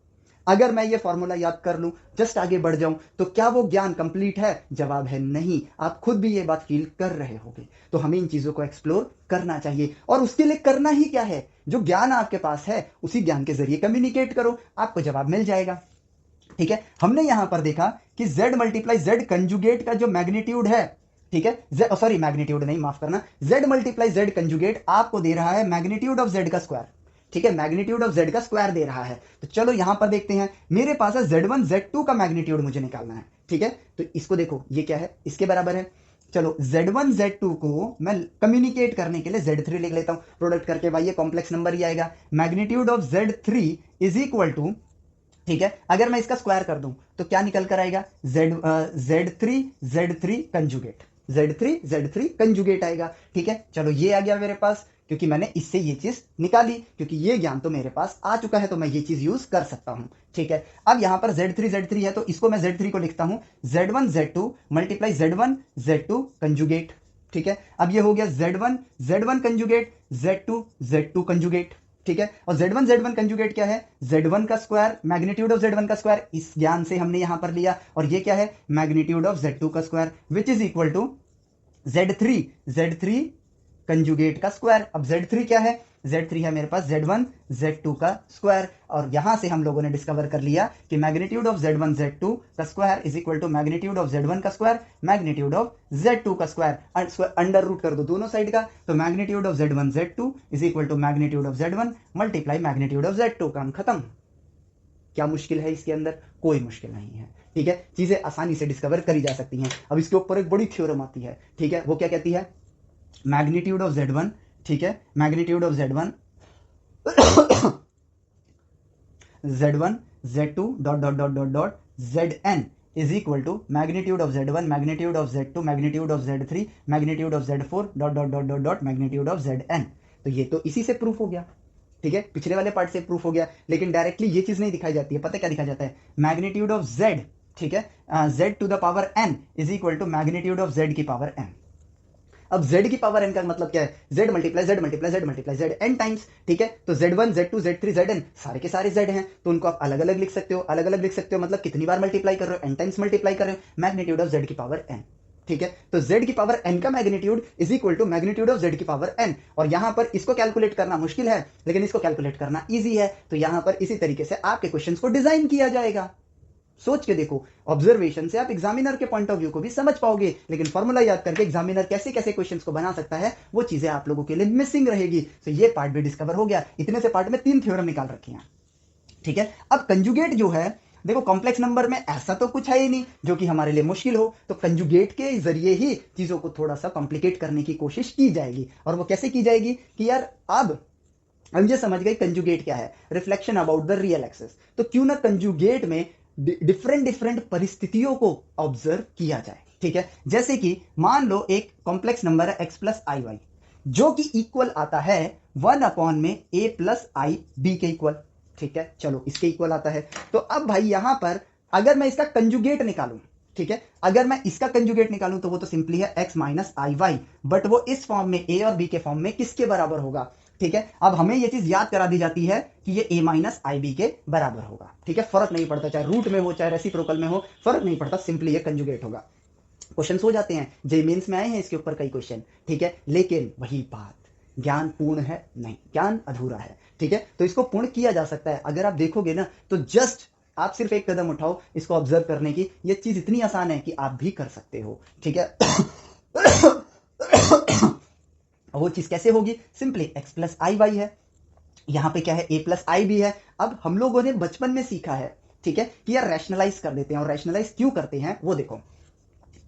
अगर मैं ये फॉर्मूला याद कर लूं, जस्ट आगे बढ़ जाऊं, तो क्या वो ज्ञान कंप्लीट है? जवाब है नहीं। आप खुद भी ये बात फील कर रहे होंगे। तो हमें इन चीजों को एक्सप्लोर करना चाहिए, और उसके लिए करना ही क्या है, जो ज्ञान आपके पास है उसी ज्ञान के जरिए कम्युनिकेट करो, आपको जवाब मिल जाएगा, ठीक है। हमने यहां पर देखा कि z मल्टीप्लाई z कंजुगेट का जो मैग्नीट्यूड है, ठीक है, सॉरी मैग्नीट्यूड नहीं, माफ करना, z मल्टीप्लाई z कंजुगेट आपको दे रहा है मैग्नीट्यूड ऑफ z का स्क्वायर, ठीक है, मैग्नीट्यूड ऑफ z का स्क्वायर दे रहा है। तो चलो यहां पर देखते हैं, मेरे पास है z1 z2 का मैग्नीट्यूड मुझे निकालना है, ठीक है। तो इसको देखो, ये क्या है, इसके बराबर है। चलो z1 z2 को मैं कम्युनिकेट करने के लिए z3 लिख लेता हूं, प्रोडक्ट करके भाई ये कॉम्प्लेक्स नंबर ही आएगा। Magnitude of z3 is equal to, ठीक है, अगर मैं इसका स्क्वायर कर दूं तो क्या निकल कर आएगा, z3 कंजुगेट, z3 कंजुगेट आएगा, ठीक है। चलो ये आ गया मेरे पास, क्योंकि मैंने इससे ये चीज निकाली, क्योंकि ये ज्ञान तो मेरे पास आ चुका है, तो मैं ये चीज यूज कर सकता हूं। ठीक है, अब यहां पर Z3 है, तो इसको मैं Z3 को लिखता हूं Z1 Z2 multiply Z1 Z2 conjugate. ठीक है, अब ये हो गया Z1 Z1 conjugate Z2 Z2 conjugate. ठीक है, और Z1 कंजुगेट क्या है? Z1 का स्क्वायर, मैग्नीट्यूड ऑफ Z1 का स्क्वायर, इस ज्ञान से हमने यहां पर लिया, और ये क्या है? मैग्नीट्यूड ऑफ Z2 का square, which is equal to Z3 conjugate का स्क्वायर। अब Z3 क्या है? Z3 है मेरे पास Z1 Z2 का स्क्वायर, और यहां से हम लोगों ने डिस्कवर कर लिया कि मैग्नीट्यूड ऑफ Z1 Z2 का square is equal to magnitude of Z1 का स्क्वायर मैग्नीट्यूड ऑफ Z2 का स्क्वायर, अंडर रूट कर दो दोनों साइड का, तो magnitude of Z1 Z2 is equal to magnitude of Z1 multiply magnitude of Z2। काम खत्म। क्या मुश्किल है इसके अंदर? कोई मुश्किल नहीं है। ठीक है, चीजें आसानी से डिस्कवर करी जा सकती हैं। अब इसके ऊपर एक बड़ी थ्योरम आती है। ठीक है, वो क्या कहती है? मैग्नीट्यूड ऑफ Z1, ठीक है, magnitude of Z1 Z1 Z2 dot dot dot dot dot Zn is equal to magnitude of Z1 magnitude of Z2 magnitude of Z3 magnitude of Z4 dot dot dot dot dot magnitude of Zn। तो ये तो इसी से proof हो गया। ठीक है, पिछले वाले पार्ट से प्रूफ हो गया, लेकिन डायरेक्टली ये चीज नहीं दिखाई जाती है। पता क्या दिखाया जाता है? मैग्नीट्यूड ऑफ Z, ठीक है, Z to the power n is equal to magnitude of Z की पावर n। अब Z की पावर n का मतलब क्या है? Z multiply Z multiply Z multiply Z n times. ठीक है, तो Z1 Z2 Z3 Zn सारे के सारे Z हैं, तो उनको आप अलग अलग लिख सकते हो। अलग अलग लिख सकते हो मतलब कितनी बार मल्टीप्लाई कर रहे हो? n टाइम्स मल्टीप्लाई कर रहे हो। मैग्नीट्यूड ऑफ Z की पावर n। ठीक है, तो Z की पावर n का magnitude is equal to magnitude of Z की पावर n। और यहां पर इसको कैलकुलेट करना मुश्किल है, लेकिन इसको कैलकुलेट करना इजी है। तो यहां पर इसी तरीके से आपके क्वेश्चंस को डिजाइन किया जाएगा। सोच के देखो, ऑब्जर्वेशन से आप एग्जामिनर के पॉइंट ऑफ व्यू को भी समझ पाओगे, लेकिन फॉर्मूला याद करके एग्जामिनर कैसे कैसे क्वेश्चंस को बना सकता है, वो चीजें आप लोगों के लिए मिसिंग रहेगी। तो ये पार्ट भी डिस्कवर हो गया। इतने से पार्ट में 3 थ्योरम निकाल रखी हैं। ठीक है, अब कंजुगेट जो है, देखो कॉम्प्लेक्स नंबर में ऐसा तो कुछ है ही नहीं जो कि हमारे लिए मुश्किल हो, तो कंजुगेट के जरिए ही चीजों को थोड़ा सा कॉम्प्लिकेट करने की कोशिश की जाएगी। और वो कैसे की जाएगी कि यार अब हम ये समझ गए कंजुगेट क्या है, reflection about the real access, तो क्यों ना कंजुगेट में डिफरेंट परिस्थितियों को ऑब्जर्व किया जाए। ठीक है, जैसे कि मान लो एक कॉम्प्लेक्स नंबर है x प्लस आई वाई, जो कि इक्वल आता है 1 अपॉन में a प्लस आई बी के इक्वल। ठीक है, चलो इसके इक्वल आता है। तो अब भाई यहां पर अगर मैं इसका कंजुगेट निकालूं, ठीक है, अगर मैं इसका कंजुगेट निकालूं तो वो तो सिंपली है x minus I Y, but वो इस फॉर्म में a और b के फॉर्म में किसके बराबर होगा? ठीक है, अब हमें यह चीज याद करा दी जाती है कि ये a माइनस आई बी के बराबर होगा। ठीक है, फर्क नहीं पड़ता चाहे रूट में हो चाहे रेसिप्रोकल में हो, फर्क नहीं पड़ता, सिंपली ये कंजुगेट होगा। क्वेश्चन हो जाते हैं, जे मेंस में आए हैं इसके ऊपर कई क्वेश्चन। ठीक है, लेकिन वही बात, ज्ञान पूर्ण है नहीं, ज्ञान अधूरा है। ठीक है, तो इसको पूर्ण किया जा सकता है। अगर आप देखोगे ना तो जस्ट आप सिर्फ एक कदम उठाओ इसको ऑब्जर्व करने की, ये चीज इतनी आसान है कि आप भी कर सकते हो। ठीक है, वो चीज कैसे होगी? सिंपली x प्लस आई वाई है, यहां पे क्या है? a प्लस आई भी है। अब हम लोगों ने बचपन में सीखा है, ठीक है, कि यार रैशनलाइज कर देते हैं, और रैशनलाइज क्यों करते हैं वो देखो,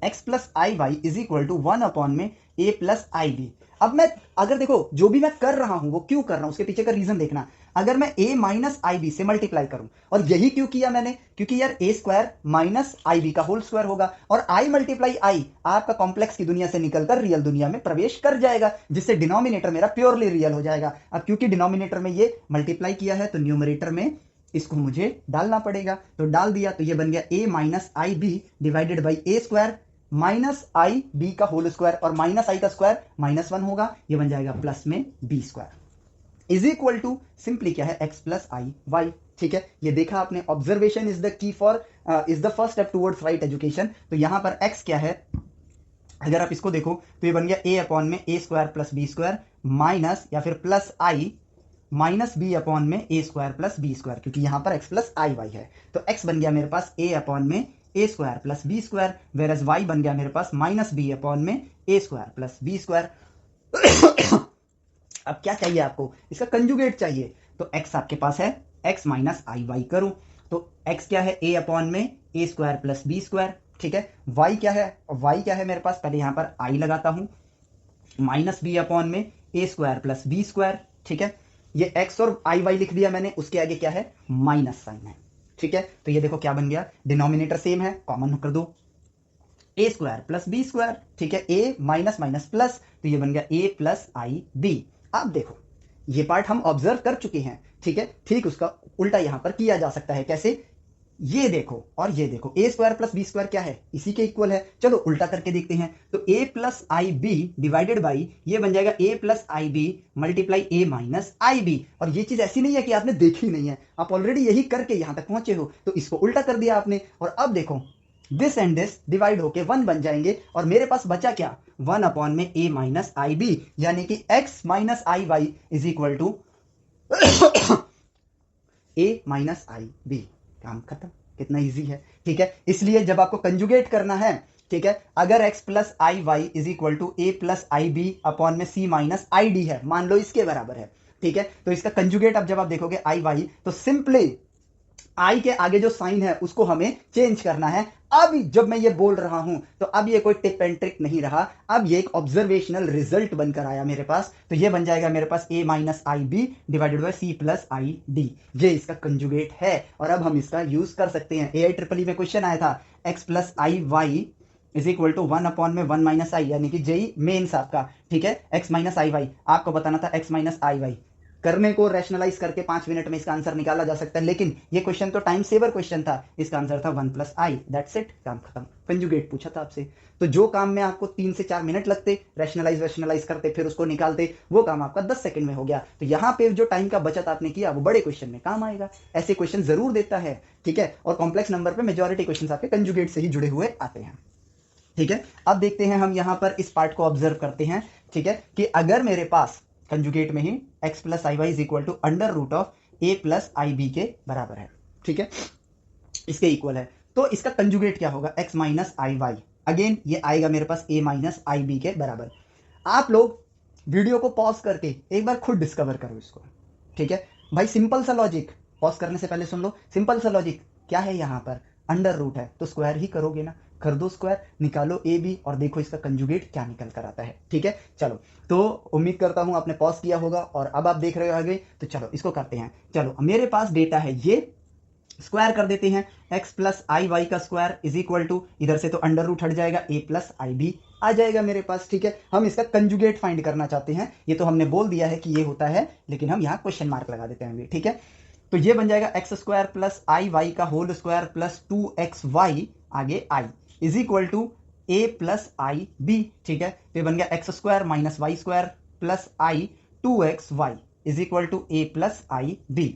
x plus I Y is equal to 1 upon में a प्लस आई बी। अब मैं अगर देखो जो भी मैं कर रहा हूं वो क्यों कर रहा हूं, उसके पीछे का रीजन देखना। अगर मैं a माइनस आई बी से मल्टीप्लाई करूं, और यही क्यों किया मैंने, क्योंकि यार a square minus I B का होल स्क्वायर होगा, और i मल्टीप्लाई आई आपका कॉम्प्लेक्स की दुनिया से निकलकर रियल दुनिया में प्रवेश कर जाएगा, जिससे डिनोमिनेटर मेरा प्योरली रियल हो जाएगा। अब क्योंकि डिनोमिनेटर में ये मल्टीप्लाई किया है तो न्यूमरेटर में इसको मुझे डालना पड़ेगा, तो डाल दिया, तो ये बन गया a minus I B divided by A square minus I B का होल स्क्वायर, और माइनस आई का स्क्वायर -1 होगा, ये बन जाएगा प्लस में B square is equal to simply क्या है? x प्लस आई वाई। ठीक है, ये देखा आपने, observation is the key for is the first step towards right education. तो यहां पर x क्या है? अगर आप इसको देखो तो ये बन गया a अपॉन में a square plus B square minus या फिर plus I minus B upon में a square plus B square, क्योंकि यहां पर x प्लस आई वाई है, तो x बन गया मेरे पास a अपॉन में A square plus B square, whereas y बन गया मेरे पास माइनस बी अपॉन में A square plus B square. अब क्या चाहिए आपको? इसका कंजुगेट चाहिए, तो x आपके पास है x माइनस आई वाई करूं, तो x क्या है? a अपॉन में A square plus B square. ठीक है, y क्या है? y क्या है मेरे पास? पहले यहां पर i लगाता हूं, माइनस बी अपॉन में A square plus B square. ठीक है, ये x और आई वाई लिख दिया मैंने, उसके आगे क्या है? माइनस साइन है। ठीक है, तो ये देखो क्या बन गया, डिनोमिनेटर सेम है, कॉमन कर दो, ए स्क्वायर प्लस बी स्क्वायर। ठीक है, ए माइनस माइनस प्लस, तो ये बन गया ए प्लस आई बी। आप देखो ये पार्ट हम ऑब्जर्व कर चुके हैं, ठीक है, ठीक उसका उल्टा यहां पर किया जा सकता है। कैसे? ये देखो और ये देखो, ए स्क्वायर प्लस बी स्क्वायर क्या है, इसी के इक्वल है। चलो उल्टा करके देखते हैं। तो A plus I B divided by ये बन जाएगा A plus I B multiply A minus I B. और ये चीज ऐसी नहीं है कि आपने देखी नहीं है, आप ऑलरेडी यही करके यहां तक पहुंचे हो, तो इसको उल्टा कर दिया आपने। और अब देखो दिस एंड दिस डिवाइड होके 1 बन जाएंगे और मेरे पास बचा क्या, 1 अपॉन में ए माइनस आई बी, यानी कि X minus I Y is equal to A minus I B. काम खत्म। कितना इजी है, ठीक है। इसलिए जब आपको कंजुगेट करना है, ठीक है, अगर x plus I Y is equal to A plus I B upon में सी माइनस आई डी है, मान लो इसके बराबर है, ठीक है, तो इसका कंजुगेट अब जब आप देखोगे आई वाई, तो सिंपली आई के आगे जो साइन है उसको हमें चेंज करना है। अब जब मैं ये बोल रहा हूं तो अब ये कोई टिप एंड ट्रिक नहीं रहा, अब ये एक ऑब्जर्वेशनल रिजल्ट बनकर आया मेरे पास। तो ये बन जाएगा मेरे पास a minus I B divided by C plus I D, ये इसका कंजुगेट है। और अब हम इसका यूज कर सकते हैं। AIEEE में क्वेश्चन आया था x plus I Y is equal to 1 upon में 1 माइनस आई, यानी कि जेई मेन्स आपका, ठीक है, x माइनस आई वाई आपको बताना था, x माइनस आई वाई करने को रैशनलाइज करके 5 मिनट में इसका आंसर निकाला जा सकता है, लेकिन ये क्वेश्चन तो टाइम सेवर क्वेश्चन था, इसका आंसर था 1 प्लस आई, दैट्स इट, काम खत्म। कंजुगेट पूछा था आपसे, तो जो काम में आपको 3 से 4 मिनट लगते रैशनलाइज करते फिर उसको निकालते, वो काम आपका 10 सेकंड में हो गया। तो यहाँ पे जो टाइम का बचत आपने किया वो बड़े क्वेश्चन में काम आएगा। ऐसे क्वेश्चन जरूर देता है, ठीक है, और कॉम्प्लेक्स नंबर पे मेजोरिटी क्वेश्चन आपके कंजुगेट से ही जुड़े हुए आते हैं, ठीक है। अब देखते हैं हम यहाँ पर इस पार्ट को ऑब्जर्व करते हैं, ठीक है, कि अगर मेरे पास कंजुगेट में ही x plus I Y is equal to under root of A plus I B के बराबर है, ठीक है, इसके इक्वल है, तो इसका कंजुगेट क्या होगा, x minus I Y. Again ये आएगा मेरे पास a माइनस आई बी के बराबर। आप लोग वीडियो को पॉज करके एक बार खुद डिस्कवर करो इसको, ठीक है भाई। सिंपल सा लॉजिक, पॉज करने से पहले सुन लो, सिंपल सा लॉजिक क्या है, यहाँ पर अंडर रूट है तो स्क्वायर ही करोगे ना, कर दो स्क्वायर, निकालो ए बी और देखो इसका कंजुगेट क्या निकल कर आता है, ठीक है। चलो तो उम्मीद करता हूं आपने पॉज किया होगा और अब आप देख रहे हो आगे, तो चलो इसको करते हैं। चलो मेरे पास डेटा है, ये स्क्वायर कर देते हैं, x प्लस आई वाई का स्क्वायर इज इक्वल टू, इधर से तो अंडर रूट हट जाएगा, a प्लस आई बी आ जाएगा मेरे पास, ठीक है। हम इसका कंजुगेट फाइंड करना चाहते हैं, ये तो हमने बोल दिया है कि ये होता है, लेकिन हम यहाँ क्वेश्चन मार्क लगा देते हैं, ठीक है। तो ये बन जाएगा एक्स स्क्वायर प्लस आई वाई का होल स्क्वायर प्लस 2xy आगे I is equal to A plus I B, ठीक है। तो ये बन गया X square minus Y square plus I 2xy is equal to A plus I B.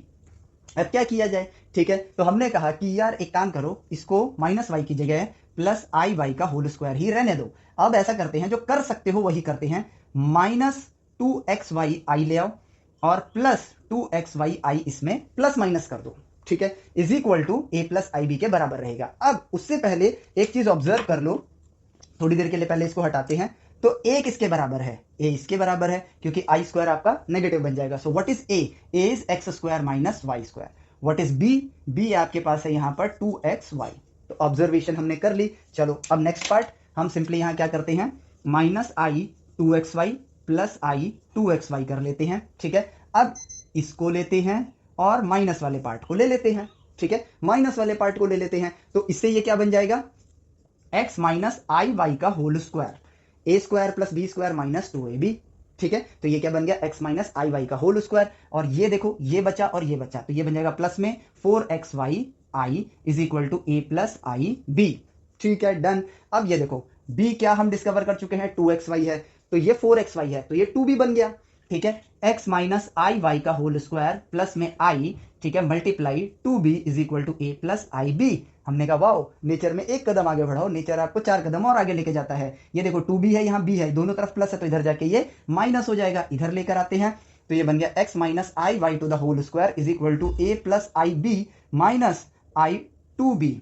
अब क्या किया जाए, ठीक है, तो हमने कहा कि यार एक काम करो, इसको माइनस वाई की जगह प्लस आई वाई का होल स्क्वायर ही रहने दो। अब ऐसा करते हैं, जो कर सकते हो वही करते हैं, माइनस 2xy आई ले आओ और प्लस 2xy आई इसमें प्लस माइनस कर दो, ठीक है, is equal to A plus I B के बराबर रहेगा। अब उससे पहले एक चीज ऑब्जर्व कर लो, थोड़ी देर के लिए पहले इसको हटाते हैं। तो ए किसके बराबर है, ए इसके बराबर है, क्योंकि आई स्क्वायर आपका नेगेटिव बन जाएगा। So what is A, A is X square minus Y square. What is B, B आपके पास है यहां पर 2xy। तो ऑब्जर्वेशन हमने कर ली। चलो अब नेक्स्ट पार्ट, हम सिंपली यहां क्या करते हैं, minus I 2xy plus I 2xy कर लेते हैं, ठीक है। अब इसको लेते हैं और माइनस वाले पार्ट को ले लेते हैं, ठीक है, माइनस वाले पार्ट को ले लेते हैं। तो इससे ये क्या बन जाएगा, x माइनस आई वाई का whole square, A square plus B square minus 2ab, ठीक है। तो ये क्या बन गया, x माइनस आई वाई का होल स्क्वायर। और ये देखो ये बचा और ये बचा, तो ये बन जाएगा प्लस में 4xy I is equal to A plus I B, ठीक है, डन। अब ये देखो b क्या हम डिस्कवर कर चुके हैं, 2xy है, तो ये 4xy है, तो ये 2b बन गया, ठीक है। x माइनस आई वाई का होल स्क्वायर प्लस में i, ठीक है, multiply 2b is equal to A plus I B. हमने कहा वाओ, नेचर में एक कदम आगे बढ़ाओ, नेचर आपको 4 कदम और आगे लेके जाता है। ये देखो 2b है, यहाँ b है, दोनों तरफ प्लस है, तो इधर जाके ये माइनस हो जाएगा, इधर लेकर आते हैं। तो ये बन गया x minus I Y to the whole square is equal to A plus I B minus I 2b।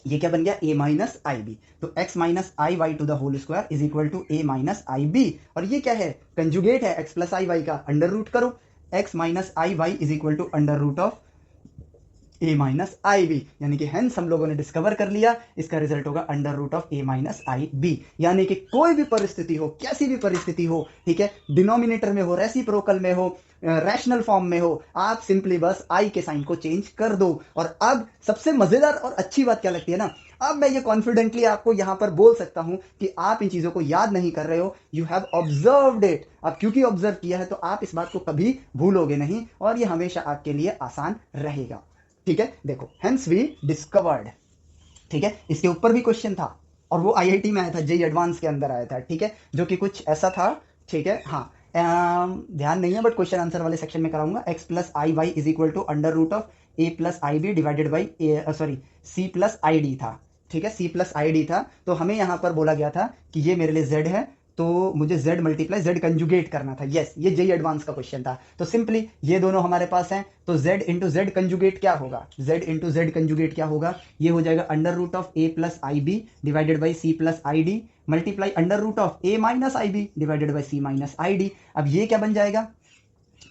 ये क्या बन गया, a माइनस आई बी। तो x minus I Y to the whole square is equal to a minus I B. और ये क्या है, conjugate है x प्लस आई वाई का, अंडर रूट करो, x minus I Y is equal to under root of a minus I B, यानी कि hence हम लोगों ने डिस्कवर कर लिया, इसका रिजल्ट होगा under root of a minus I B. यानी कि कोई भी परिस्थिति हो, कैसी भी परिस्थिति हो, ठीक है, डिनोमिनेटर में हो, रेसिप्रोकल में हो, रैशनल फॉर्म में हो, आप सिंपली बस आई के साइन को चेंज कर दो। और अब सबसे मजेदार और अच्छी बात क्या लगती है ना, अब मैं ये कॉन्फिडेंटली आपको यहां पर बोल सकता हूं कि आप इन चीजों को याद नहीं कर रहे हो, यू हैव ऑब्जर्व्ड इट। अब क्योंकि ऑब्जर्व किया है तो आप इस बात को कभी भूलोगे नहीं और ये हमेशा आपके लिए आसान रहेगा। ठीक है, देखो, हेंस वी डिस्कवर्ड, ठीक है, इसके ऊपर भी क्वेश्चन था और वो आईआईटी में आया था, जेई एडवांस के अंदर आया था, ठीक है, जो कि कुछ ऐसा था, ठीक है, हाँ, ध्यान नहीं है बट क्वेश्चन आंसर वाले सेक्शन में कराऊंगा। X plus I Y is equal to under root of A plus I B divided by sorry C plus I D था, ठीक है, सी प्लस आई डी था। तो हमें यहां पर बोला गया था कि ये मेरे लिए जेड है, तो मुझे z मल्टीप्लाई z कंजुगेट करना था। यस, ये जेई एडवांस का क्वेश्चन था। तो सिंपली ये दोनों हमारे पास हैं, तो z इंटू जेड कंजुगेट क्या होगा, z इंटू जेड कंजुगेट क्या होगा, ये हो जाएगा under root of a plus I B divided by C plus I D multiply under root of a minus I B divided by C minus I D. अब ये क्या बन जाएगा,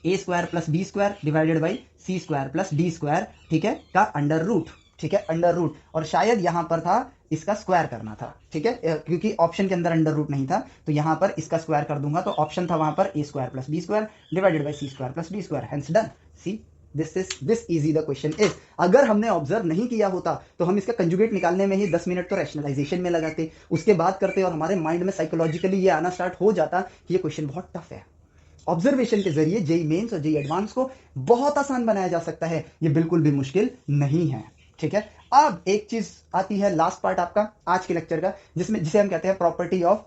A square plus B square divided by C square plus D square, ठीक है, का under root, ठीक है, अंडर रूट, और शायद यहां पर था इसका स्क्वायर करना था, ठीक है, क्योंकि ऑप्शन के अंदर अंडर रूट नहीं था, तो यहां पर इसका स्क्वायर कर दूंगा, तो ऑप्शन था वहां पर A square plus B square divided by C square plus D square, hence done. See this easy the question is. अगर हमने ऑब्जर्व नहीं किया होता तो हम इसका कंजुगेट निकालने में ही 10 मिनट तो रैशनलाइजेशन में लगाते, उसके बाद करते और हमारे माइंड में साइकोलॉजिकली ये आना स्टार्ट हो जाता कि ये क्वेश्चन बहुत टफ है। ऑब्जर्वेशन के जरिए जेई मेंस और जेई एडवांस को बहुत आसान बनाया जा सकता है, ये बिल्कुल भी मुश्किल नहीं है, ठीक है। अब एक चीज आती है, लास्ट पार्ट आपका आज के लेक्चर का, जिसमें जिसे हम कहते हैं property of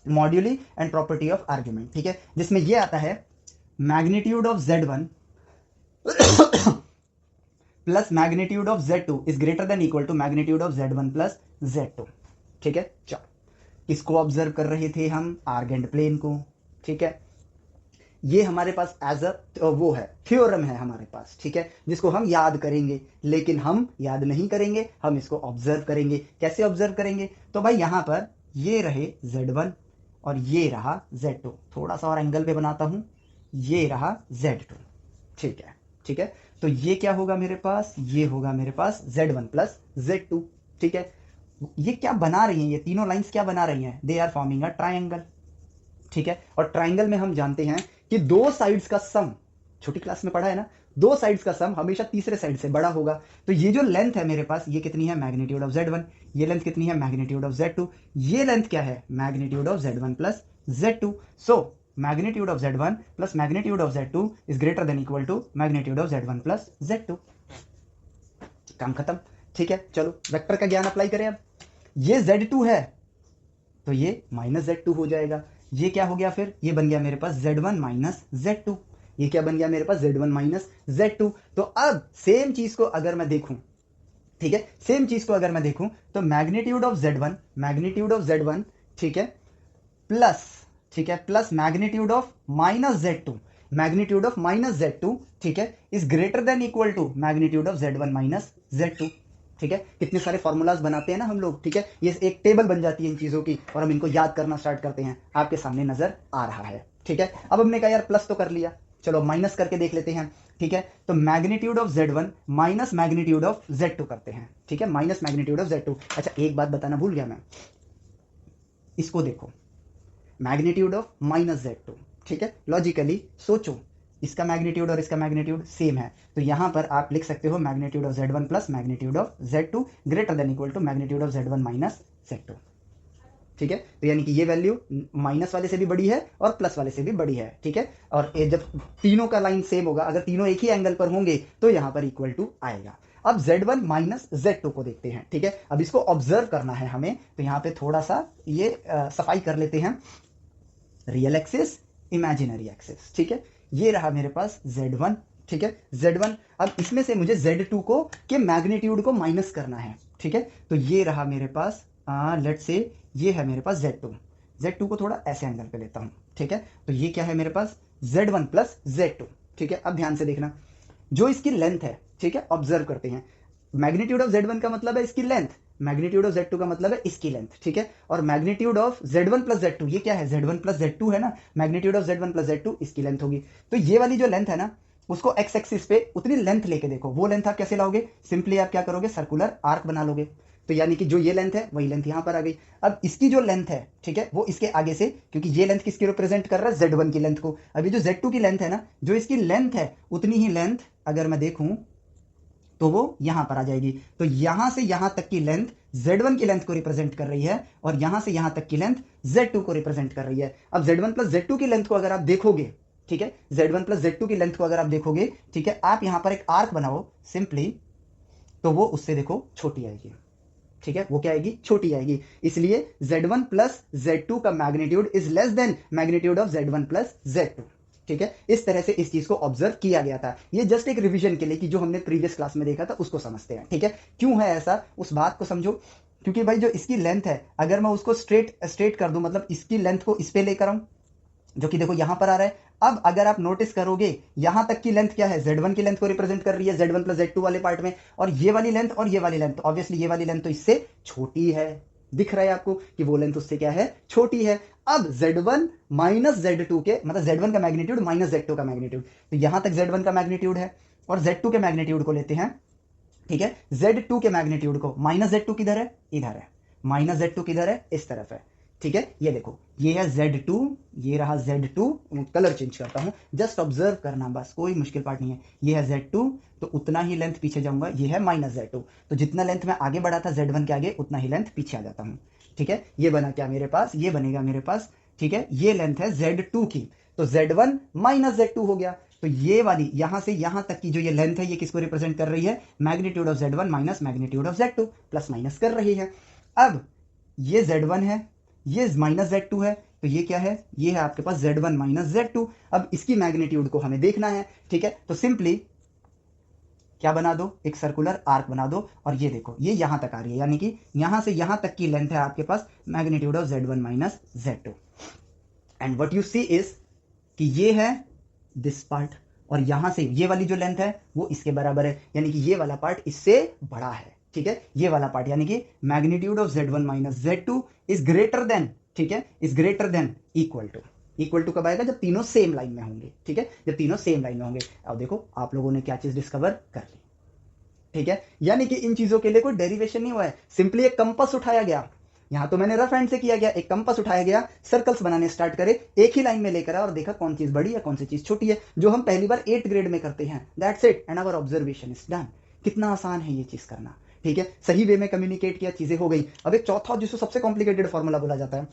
moduli and property of argument, ठीक है, जिसमें ये आता है magnitude of Z1 plus magnitude of Z2 is greater than equal to magnitude of Z1 plus Z2, ठीक है। चलो, किसको ऑब्जर्व कर रहे थे हम, आर्गेंट प्लेन को, ठीक है। ये हमारे पास एज अ वो है, थ्योरम है हमारे पास, ठीक है, जिसको हम याद करेंगे, लेकिन हम याद नहीं करेंगे, हम इसको ऑब्जर्व करेंगे। कैसे ऑब्जर्व करेंगे, तो भाई यहां पर ये रहे Z1 और ये रहा Z2, थोड़ा सा और एंगल पे बनाता हूं, ये रहा Z2, ठीक है, ठीक है। तो ये क्या होगा मेरे पास, ये होगा मेरे पास Z1 प्लस Z2, ठीक है। ये क्या बना रही हैं, ये तीनों लाइंस क्या बना रही हैं, they are forming a triangle, ठीक है। और ट्राइंगल में हम जानते हैं कि दो साइड्स का सम, छोटी क्लास में पढ़ा है ना, दो साइड्स का सम हमेशा तीसरे साइड से बड़ा होगा। तो ये जो लेंथ है मेरे पास, ये कितनी है, मैग्नीट्यूड ऑफ Z1, ये लेंथ कितनी है, मैग्नीट्यूड ऑफ Z2, ये लेंथ क्या है, magnitude of Z1 plus Z2। So magnitude of Z1 plus magnitude of Z2 is greater than equal to magnitude of Z1 plus Z2। काम खत्म, ठीक है। चलो वेक्टर का ज्ञान अप्लाई करें। अब ये Z2 है तो ये माइनस Z2 हो जाएगा, ये क्या हो गया, फिर ये बन गया मेरे पास Z1 माइनस Z2, ये क्या बन गया मेरे पास, Z1 माइनस Z2। तो अब सेम चीज को अगर मैं देखूं, ठीक है, सेम चीज को अगर मैं देखूं तो मैग्नीट्यूड ऑफ Z1, ठीक है, प्लस, ठीक है, plus magnitude of minus Z2, magnitude of minus Z2, ठीक है, is greater than equal to magnitude of Z1 minus Z2, ठीक है। कितने सारे फॉर्मूलाज बनाते हैं ना हम लोग, ठीक है, ये एक टेबल बन जाती है इन चीजों की और हम इनको याद करना स्टार्ट करते हैं, आपके सामने नजर आ रहा है, ठीक है। अब हमने कहा यार प्लस तो कर लिया, चलो माइनस करके देख लेते हैं, ठीक है। तो magnitude of Z1 minus magnitude of Z2 करते हैं, ठीक है, माइनस मैग्नीट्यूड ऑफ Z2। अच्छा एक बात बताना भूल गया मैं, इसको देखो, मैग्नीट्यूड ऑफ माइनस Z2, ठीक है, लॉजिकली सोचो, इसका मैग्नीट्यूड और इसका मैग्नीट्यूड सेम है, तो यहां पर आप लिख सकते हो magnitude of Z1 plus magnitude of Z2 greater than equal to magnitude of Z1 minus Z2, ठीक है। तो यानी कि ये वैल्यू माइनस वाले से भी बड़ी है और प्लस वाले से भी बड़ी है, ठीक है। और जब तीनों का लाइन सेम होगा, अगर तीनों एक ही एंगल पर होंगे तो यहां पर इक्वल टू आएगा। अब Z1 माइनस Z2 को देखते हैं, ठीक है। अब इसको ऑब्जर्व करना है हमें, तो यहां पे थोड़ा सा ये सफाई कर लेते हैं, रियल एक्सिस, इमेजिनरी एक्सिस, ठीक है। ये रहा मेरे पास Z1, ठीक है, Z1। अब इसमें से मुझे Z2 को के मैग्नीट्यूड को माइनस करना है, ठीक है। तो ये रहा मेरे पास, लेट्स से ये है मेरे पास Z2 को थोड़ा ऐसे एंगल पे लेता हूं, ठीक है। तो ये क्या है मेरे पास Z1 प्लस Z2, ठीक है। अब ध्यान से देखना, जो इसकी लेंथ है, ठीक है, ऑब्जर्व करते हैं, मैग्नीट्यूड ऑफ Z1 का मतलब है इसकी लेंथ, मैग्नीट्यूड ऑफ Z2 का मतलब है इसकी लेंथ, ठीक है। और magnitude of Z1 plus Z2, ये क्या है, Z1 प्लस Z2 है ना, magnitude of Z1 plus Z2 इसकी लेंथ होगी। तो ये वाली जो लेंथ है ना, उसको एक्स एक्सिस पे उतनी लेंथ लेके देखो, वो लेंथ आप कैसे लाओगे, सिंपली आप क्या करोगे, सर्कुलर आर्क बना लोगे। तो यानी कि जो ये लेंथ है वही लेंथ यहां पर आ गई। अब इसकी जो लेंथ है, ठीक है, वो इसके आगे से, क्योंकि ये लेंथ किसकी रिप्रेजेंट कर रहा है, Z1 की लेंथ को। अभी जो Z2 की लेंथ है ना, जो इसकी लेंथ है उतनी ही लेंथ अगर मैं देखूं तो वो यहां पर आ जाएगी। तो यहां से यहां तक की लेंथ Z1 की लेंथ को रिप्रेजेंट कर रही है और यहां से यहां तक की लेंथ Z2 को रिप्रेजेंट कर रही है। अब Z1 प्लस Z2 की लेंथ को अगर आप देखोगे, ठीक है, Z1 प्लस Z2 की लेंथ को अगर आप देखोगे, ठीक है, आप यहां पर एक आर्क बनाओ सिंपली, तो वो उससे देखो छोटी आएगी, ठीक है, वो क्या आएगी, छोटी आएगी। इसलिए Z1 प्लस Z2 का magnitude is less than magnitude of Z1 plus Z2, ठीक है। इस तरह से इस चीज को ऑब्जर्व किया गया था। ये जस्ट एक रिवीजन के लिए कि जो हमने प्रीवियस क्लास में देखा था उसको समझते हैं, ठीक है। क्यों है ऐसा, उस बात को समझो। क्योंकि भाई जो इसकी लेंथ है, अगर मैं उसको स्ट्रेट कर दूं, मतलब इसकी लेंथ को इस पे लेकर आऊं, जो कि देखो यहां पर आ रहा है। अब अगर आप नोटिस करोगे, यहां तक की लेंथ क्या है, Z1 की लेंथ को रिप्रेजेंट कर रही है Z1 प्लस Z2 वाले पार्ट में, और ये वाली लेंथ और ये वाली लेंथ, ऑब्वियसली ये वाली लेंथ तो इससे छोटी है। दिख रहा है आपको कि वो लेंथ उससे क्या है, छोटी है। अब Z1 माइनस Z2 के, मतलब Z1 का मैग्नीट्यूड माइनस Z2 का मैग्नीट्यूड, तो यहां तक Z1 का मैग्नीट्यूड है और Z2 के मैग्नीट्यूड को लेते हैं, ठीक है। Z2 के मैग्नीट्यूड को, माइनस Z2 किधर है, इधर है, माइनस Z2 किधर है, इस तरफ है, ठीक है। ये देखो, ये है Z2, ये रहा Z2, कलर चेंज करता हूं, जस्ट ऑब्जर्व करना बस, कोई मुश्किल पार्ट नहीं है। ये है Z2, तो उतना ही लेंथ पीछे जाऊंगा, ये है माइनस Z2, तो जितना लेंथ मैं आगे बढ़ा था Z1 के आगे, उतना ही लेंथ पीछे आ जाता हूं, ठीक है। ये बना क्या मेरे पास, ये बनेगा मेरे पास, ठीक है, ये लेंथ है Z2 की, तो Z1 माइनस Z2 हो गया। तो ये वाली यहां से यहां तक की जो ये लेंथ है, ये किसको रिप्रेजेंट कर रही है, magnitude of Z1 minus magnitude of Z2, plus minus कर रही है। अब ये Z1 है, ये माइनस Z2 है, तो ये क्या है, ये है आपके पास Z1 माइनस Z2। अब इसकी मैग्नीट्यूड को हमें देखना है, ठीक है। तो सिंपली क्या बना दो, एक सर्कुलर आर्क बना दो, और ये देखो ये यहां तक आ रही है, यानी कि यहां से यहां तक की लेंथ है आपके पास magnitude of Z1 minus Z2। And what you see is कि ये है दिस पार्ट, और यहां से ये वाली जो लेंथ है वो इसके बराबर है, यानी कि ये वाला पार्ट इससे बड़ा है, ठीक है। ये वाला पार्ट यानी कि magnitude of Z1 minus Z2 is greater than, ठीक है, is greater than, equal to कब आएगा, जब तीनों सेम लाइन में होंगे, ठीक है, जब तीनों सेम लाइन में होंगे। अब देखो आप लोगों ने क्या चीज डिस्कवर कर ली, ठीक है। यानी कि इन चीजों के लिए कोई डेरिवेशन नहीं हुआ है, सिंपली एक कंपास उठाया गया, यहां तो मैंने रफ हैंड से किया गया, एक कंपास उठाया गया, सर्कल्स बनाने स्टार्ट करे, एक ही लाइन में लेकर आया और देखा कौन चीज बड़ी है कौन सी चीज छोटी है, जो हम पहली बार 8th ग्रेड में करते हैं। That's it, and our observation is done. कितना आसान है ये चीज करना, ठीक है, सही वे में कम्युनिकेट किया, चीजें हो गई। अब एक चौथा जिसको सबसे कॉम्प्लिकेटेड फॉर्मूला बोला जाता है,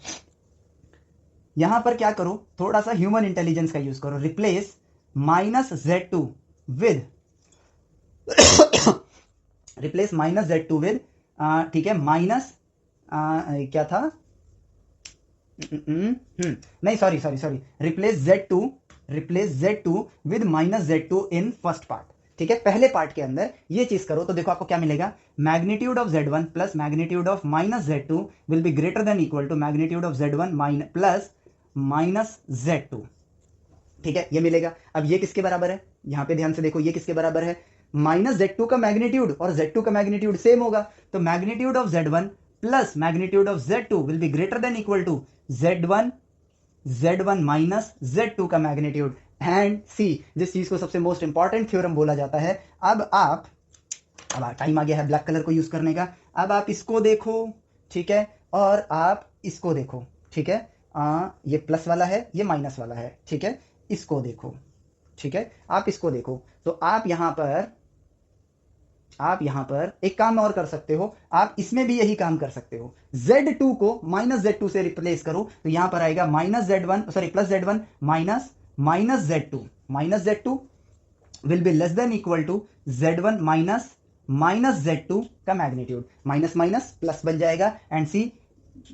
यहां पर क्या करो, थोड़ा सा ह्यूमन इंटेलिजेंस का यूज करो, replace minus Z2 with replace minus Z2 with, ठीक है, माइनस क्या था, नहीं sorry, replace Z2 with minus Z2 in first part, ठीक है। पहले पार्ट के अंदर ये चीज करो तो देखो आपको क्या मिलेगा, magnitude of Z1 plus magnitude of minus Z2 will be greater than equal to magnitude of Z1 plus minus Z2, ठीक है, ये मिलेगा। अब ये किसके बराबर है, यहां पे ध्यान से देखो, ये किसके बराबर है, माइनस Z2 का मैग्नीट्यूड और Z2 का मैग्नीट्यूड सेम होगा, तो magnitude of Z1 plus magnitude of Z2 will be greater than equal to Z1 minus Z2 का मैग्नीट्यूड। एंड सी, जिस चीज को सबसे मोस्ट इंपॉर्टेंट थ्योरम बोला जाता है, अब टाइम आ गया है ब्लैक कलर को यूज करने का। अब आप इसको देखो, ठीक है, और आप इसको देखो, ठीक है, ये प्लस वाला है, ये माइनस वाला है, ठीक है, इसको देखो, ठीक है, आप इसको देखो। तो आप यहां पर एक काम और कर सकते हो, आप इसमें भी यही काम कर सकते हो, Z2 को माइनस Z2 से रिप्लेस करो, तो यहां पर आएगा plus Z1 minus Z2 will be less than equal to Z1 minus Z2 का मैग्नीट्यूड, माइनस माइनस प्लस बन जाएगा। And C,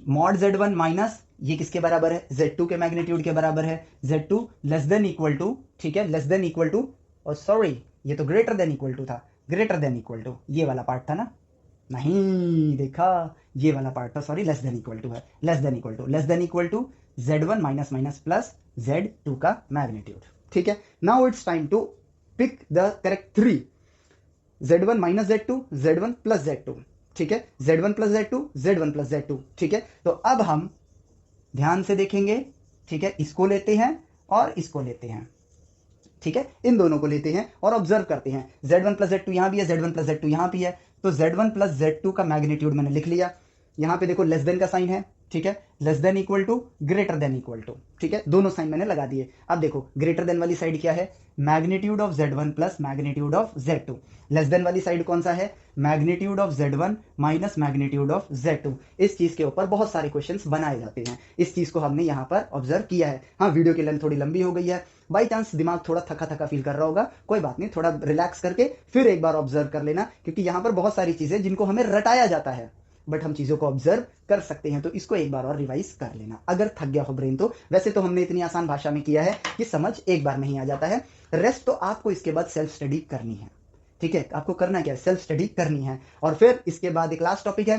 mod Z1 minus, ये किसके बराबर है, Z2 के मैग्नीट्यूड के बराबर है, Z2 less than equal to, ठीक है, लेस देन इक्वल टू, और सॉरी ये तो ग्रेटर देन इक्वल टू था, ग्रेटर देन इक्वल टू ये वाला पार्ट था ना, नहीं देखा, ये वाला पार्ट था, sorry, less than equal to है, less than equal to Z1 minus minus plus Z2 का मैग्नीट्यूड, ठीक है। Now it's time to pick the correct 3, Z1 minus Z2, Z1 plus Z2, ठीक है, Z1 प्लस Z2, ठीक है। तो अब हम ध्यान से देखेंगे, ठीक है, इसको लेते हैं और इसको लेते हैं, ठीक है, इन दोनों को लेते हैं और ऑब्जर्व करते हैं, Z1 प्लस Z2 यहां भी है, Z1 प्लस Z2 यहां भी है, तो Z1 प्लस Z2 का मैग्नीट्यूड मैंने लिख लिया, यहां पे देखो लेस देन का साइन है, ठीक है, less than equal to, greater than equal to, ठीक है, दोनों साइन मैंने लगा दिए। अब देखो ग्रेटर देन वाली साइड क्या है, magnitude of z1 plus magnitude of z2। Less than वाली साइड कौन सा है, magnitude of z1 minus magnitude of z2। इस चीज के ऊपर बहुत सारे क्वेश्चंस बनाए जाते हैं, इस चीज को हमने यहाँ पर ऑब्जर्व किया है। हाँ, वीडियो की लेंथ थोड़ी लंबी हो गई है, बाई चांस दिमाग थोड़ा थका थका फील कर रहा होगा, कोई बात नहीं, थोड़ा रिलैक्स करके फिर एक बार ऑब्जर्व कर लेना, क्योंकि यहाँ पर बहुत सारी चीजें जिनको हमें रटाया जाता है बट हम चीजों को ऑब्जर्व कर सकते हैं, तो इसको एक बार और रिवाइज कर लेना अगर थक गया हो ब्रेन तो। वैसे तो हमने इतनी आसान भाषा में किया है कि समझ एक बार में ही आ जाता है, रेस्ट तो आपको इसके बाद सेल्फ स्टडी करनी है, ठीक है, आपको करना क्या है, सेल्फ स्टडी करनी है। और फिर इसके बाद एक लास्ट टॉपिक है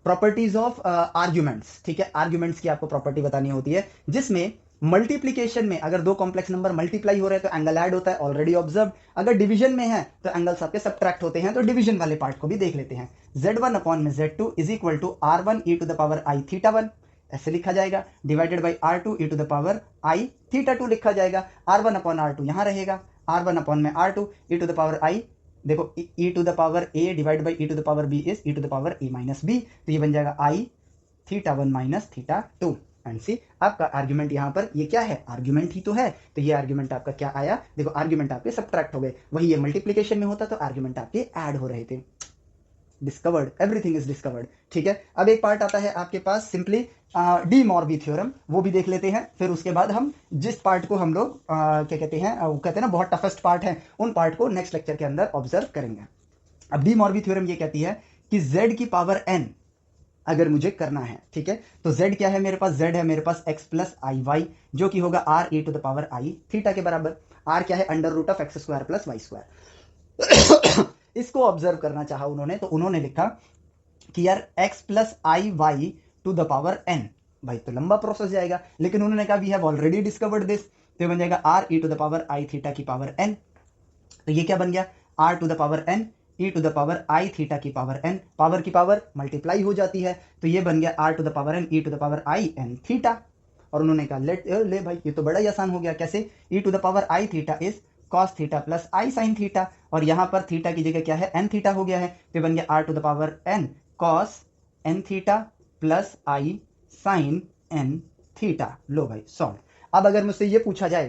प्रॉपर्टीज ऑफ आर्ग्यूमेंट्स, ठीक है, आर्ग्यूमेंट्स की आपको प्रॉपर्टी बतानी होती है, जिसमें मल्टीप्लीकेशन में अगर दो कॉम्प्लेक्स नंबर मल्टीप्लाई हो रहे हैं तो एंगल ऐड होता है, ऑलरेडी ऑब्जर्व। अगर डिवीजन में है तो एंगल्स आपके सब्ट्रैक्ट होते हैं, तो डिवीजन वाले पार्ट को भी देख लेते हैं। z1 अपॉन में z2 is equal to r1 e to the power i theta 1 ऐसे लिखा जाएगा, divided by r2 e to the power i theta 2 लिखा जाएगा। r1 अपॉन r2 यहाँ रहेगा, r1 अपॉन में r2 e to the power i, देखो e to the power a divide by e to the power b is e to the power a minus b, तो ये बन जाएगा i theta 1 minus theta 2। And see आपका argument यहाँ पर ये क्या है, आर्ग्यूमेंट ही तो है, तो ये आर्ग्यूमेंट आपका क्या आया, देखो आर्ग्यूमेंट आपके सब्ट्रैक्ट हो गए, वही ये मल्टीप्लिकेशन में होता तो आर्ग्यूमेंट आपके ऐड हो रहे थे। डिस्कवर्ड, एवरीथिंग इज डिस्कवर्ड, ठीक है। अब एक पार्ट आता है आपके पास सिंपली डी मॉर्बी थ्योरम, वो भी देख लेते हैं, फिर उसके बाद हम जिस पार्ट को हम लोग क्या कहते हैं, वो कहते हैं ना बहुत टफेस्ट पार्ट है, उन पार्ट को नेक्स्ट लेक्चर के अंदर ऑब्जर्व करेंगे। अब डी मॉर्बी थ्योरम ये कहती है कि z की पावर n अगर मुझे करना है, ठीक है, तो z क्या है मेरे पास, z है मेरे पास x प्लस आई वाई, जो कि होगा r e to the power i theta के बराबर। r क्या है, under root of x square plus Y square. इसको ऑब्जर्व करना चाहा उन्होंने, तो उन्होंने लिखा कि यार x plus I Y to the power n, भाई तो लंबा प्रोसेस जाएगा, लेकिन उन्होंने कहा we have already discovered this, तो बन जाएगा r e to the power i theta की पावर n। तो ये क्या बन गया, r to the power n e to the power i theta की पावर n, पावर की पावर मल्टीप्लाई हो जाती है, तो ये बन गया r to the power n e to the power i n theta. और उन्होंने कहा लेट ले भाई ये तो बड़ा ही आसान हो गया, कैसे, e to the power i theta is cos theta plus i sin theta, और यहाँ पर थीटा की जगह क्या है, n थीटा हो गया है, तो बन गया r to the power n cos n theta plus i sin n theta. लो भाई सॉल्व। अब अगर मुझसे ये पूछा जाए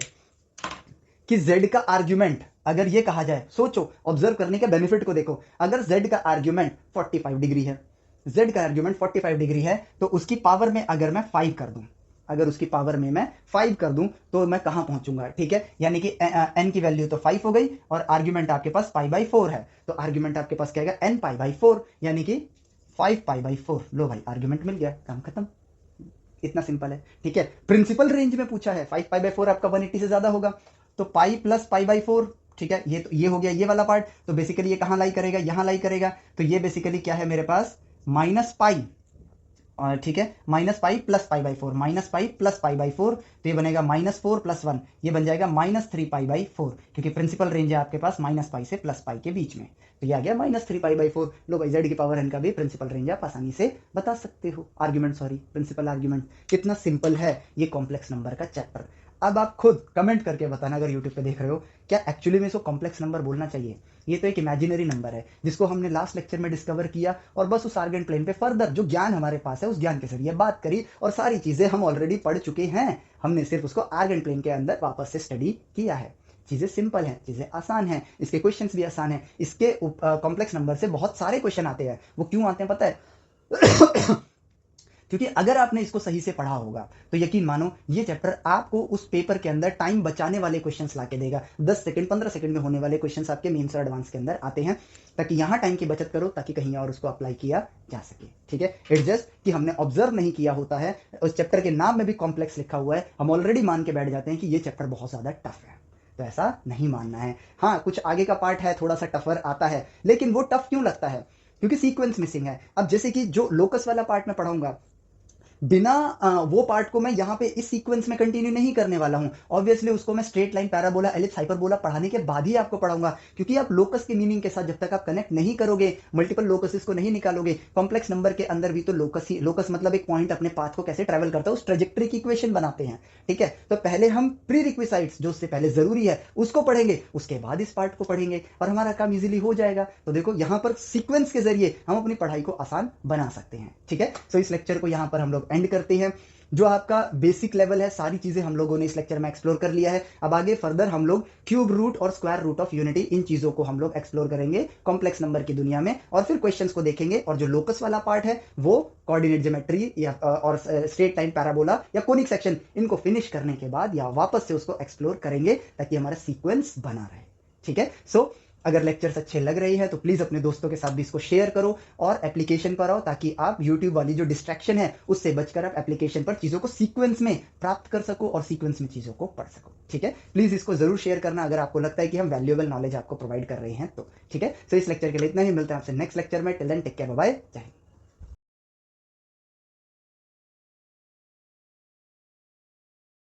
कि z का आर्ग्यूमेंट, अगर ये कहा जाए, सोचो ऑब्जर्व करने के बेनिफिट को देखो, अगर z का आर्ग्यूमेंट 45 डिग्री है, z का आर्ग्यूमेंट 45 डिग्री है, तो उसकी पावर में अगर मैं 5 कर दूं, अगर उसकी पावर में मैं 5 कर दूं तो मैं कहां पहुंचूंगा, ठीक है, यानी कि n की वैल्यू तो 5 हो गई और आर्ग्यूमेंट आपके पास पाई बाई 4 है, तो आर्ग्यूमेंट आपके पास क्या है, n पाई बाई 4, यानी कि 5 पाई बाई 4। लो भाई आर्ग्यूमेंट मिल गया, काम खत्म, इतना सिंपल है, ठीक है। प्रिंसिपल रेंज में पूछा है, 5 पाई बाई 4 आपका 180 से ज्यादा होगा, तो पाई प्लस पाई बाई 4, ठीक है, ये हो गया ये वाला पार्ट, तो बेसिकली ये कहां लाई करेगा, यहां लाई करेगा, तो ये बेसिकली क्या है मेरे पास माइनस पाई, और ठीक है, minus pi plus pi by 4, minus pi plus pi by 4, तो ये बनेगा -4 + 1, ये बन जाएगा -3 पाई बाई 4, क्योंकि प्रिंसिपल रेंज है आपके पास माइनस पाई से प्लस पाई के बीच में, तो ये आ गया -3 पाई बाई 4। लो भाई z की पावर n का भी प्रिंसिपल रेंज आप आसानी से बता सकते हो, आर्ग्यूमेंट सॉरी प्रिंसिपल आर्ग्यूमेंट। कितना सिंपल है ये कॉम्प्लेक्स नंबर का चैप्टर। अब आप खुद कमेंट करके बताना अगर यूट्यूब पे देख रहे हो, क्या एक्चुअली में इसको कॉम्प्लेक्स नंबर बोलना चाहिए, ये तो एक इमेजिनरी नंबर है जिसको हमने लास्ट लेक्चर में डिस्कवर किया, और बस उस आर्गेंट प्लेन पे फर्दर जो ज्ञान हमारे पास है उस ज्ञान के जरिए बात करी, और सारी चीजें हम ऑलरेडी पढ़ चुके हैं, हमने सिर्फ उसको आर्गेंट प्लेन के अंदर वापस से स्टडी किया है। चीजें सिंपल हैं, चीजें आसान हैं, इसके क्वेश्चंस भी आसान हैं। इसके कॉम्प्लेक्स नंबर से बहुत सारे क्वेश्चन आते हैं, वो क्यों आते हैं पता है? क्योंकि अगर आपने इसको सही से पढ़ा होगा तो यकीन मानो ये चैप्टर आपको उस पेपर के अंदर टाइम बचाने वाले क्वेश्चंस लाके देगा। 10 सेकंड 15 सेकंड में होने वाले क्वेश्चंस आपके मेंस और एडवांस के अंदर आते हैं, ताकि यहाँ टाइम की बचत करो, ताकि कहीं और उसको अप्लाई किया जा सके, ठीक है। इट्स जस्ट कि हमने ऑब्जर्व नहीं किया होता है, उस चैप्टर के नाम में भी कॉम्प्लेक्स लिखा हुआ है, हम ऑलरेडी मान के बैठ जाते हैं कि ये चैप्टर बहुत ज्यादा टफ है, तो ऐसा नहीं मानना है। हाँ, कुछ आगे का पार्ट है थोड़ा सा टफर आता है, लेकिन वो टफ क्यों लगता है, क्योंकि सीक्वेंस मिसिंग है। अब जैसे कि जो लोकस वाला पार्ट में पढ़ाऊंगा, बिना वो पार्ट को मैं यहाँ पे इस सीक्वेंस में कंटिन्यू नहीं करने वाला हूँ। ऑब्वियसली उसको मैं straight line, parabola, ellipse, hyperbola पढ़ाने के बाद ही आपको पढ़ाऊंगा, क्योंकि आप लोकस के मीनिंग के साथ जब तक आप कनेक्ट नहीं करोगे, मल्टीपल लोकसेस को नहीं निकालोगे, कॉम्प्लेक्स नंबर के अंदर भी तो लोकस ही, लोकस मतलब एक पॉइंट अपने पाथ को कैसे ट्रेवल करता है उस ट्रेजेक्टरी की इक्वेशन बनाते हैं। ठीक है, तो पहले हम प्री रिक्विसाइट्स जो उससे पहले जरूरी है उसको पढ़ेंगे, उसके बाद इस पार्ट को पढ़ेंगे और हमारा काम इजीली हो जाएगा। तो देखो यहाँ पर सीक्वेंस के जरिए हम अपनी पढ़ाई को आसान बना सकते हैं। ठीक है, तो इस लेक्चर को यहाँ पर हम लोग एंड करते हैं। जो आपका बेसिक लेवल है, सारी चीजें हम लोगों ने इस लेक्चर में एक्सप्लोर कर लिया है। अब आगे फर्दर हम लोग क्यूब रूट और स्क्वायर रूट ऑफ यूनिटी, इन चीजों को हम लोग एक्सप्लोर करेंगे कॉम्प्लेक्स नंबर की दुनिया में, और फिर क्वेश्चंस को देखेंगे। और जो लोकस वाला पार्ट है वो कोऑर्डिनेट ज्योमेट्री या और स्ट्रेट लाइन, पैराबोला या कोनिक सेक्शन, इनको फिनिश करने के बाद या वापस से उसको एक्सप्लोर करेंगे ताकि हमारा सीक्वेंस बना रहे। ठीक है, सो अगर लेक्चर्स अच्छे लग रहे हैं तो प्लीज अपने दोस्तों के साथ भी इसको शेयर करो और एप्लीकेशन पर आओ, ताकि आप यूट्यूब वाली जो डिस्ट्रैक्शन है उससे बचकर आप एप्लीकेशन पर चीजों को सीक्वेंस में प्राप्त कर सको और सीक्वेंस में चीजों को पढ़ सको। ठीक है, प्लीज इसको जरूर शेयर करना अगर आपको लगता है कि हम वैल्यूएबल नॉलेज आपको प्रोवाइड कर रहे हैं तो। ठीक है, सो इस लेक्चर के लिए इतना ही, मिलते हैं आपसे नेक्स्ट लेक्चर में। Till then take care, bye bye, जय हिंद।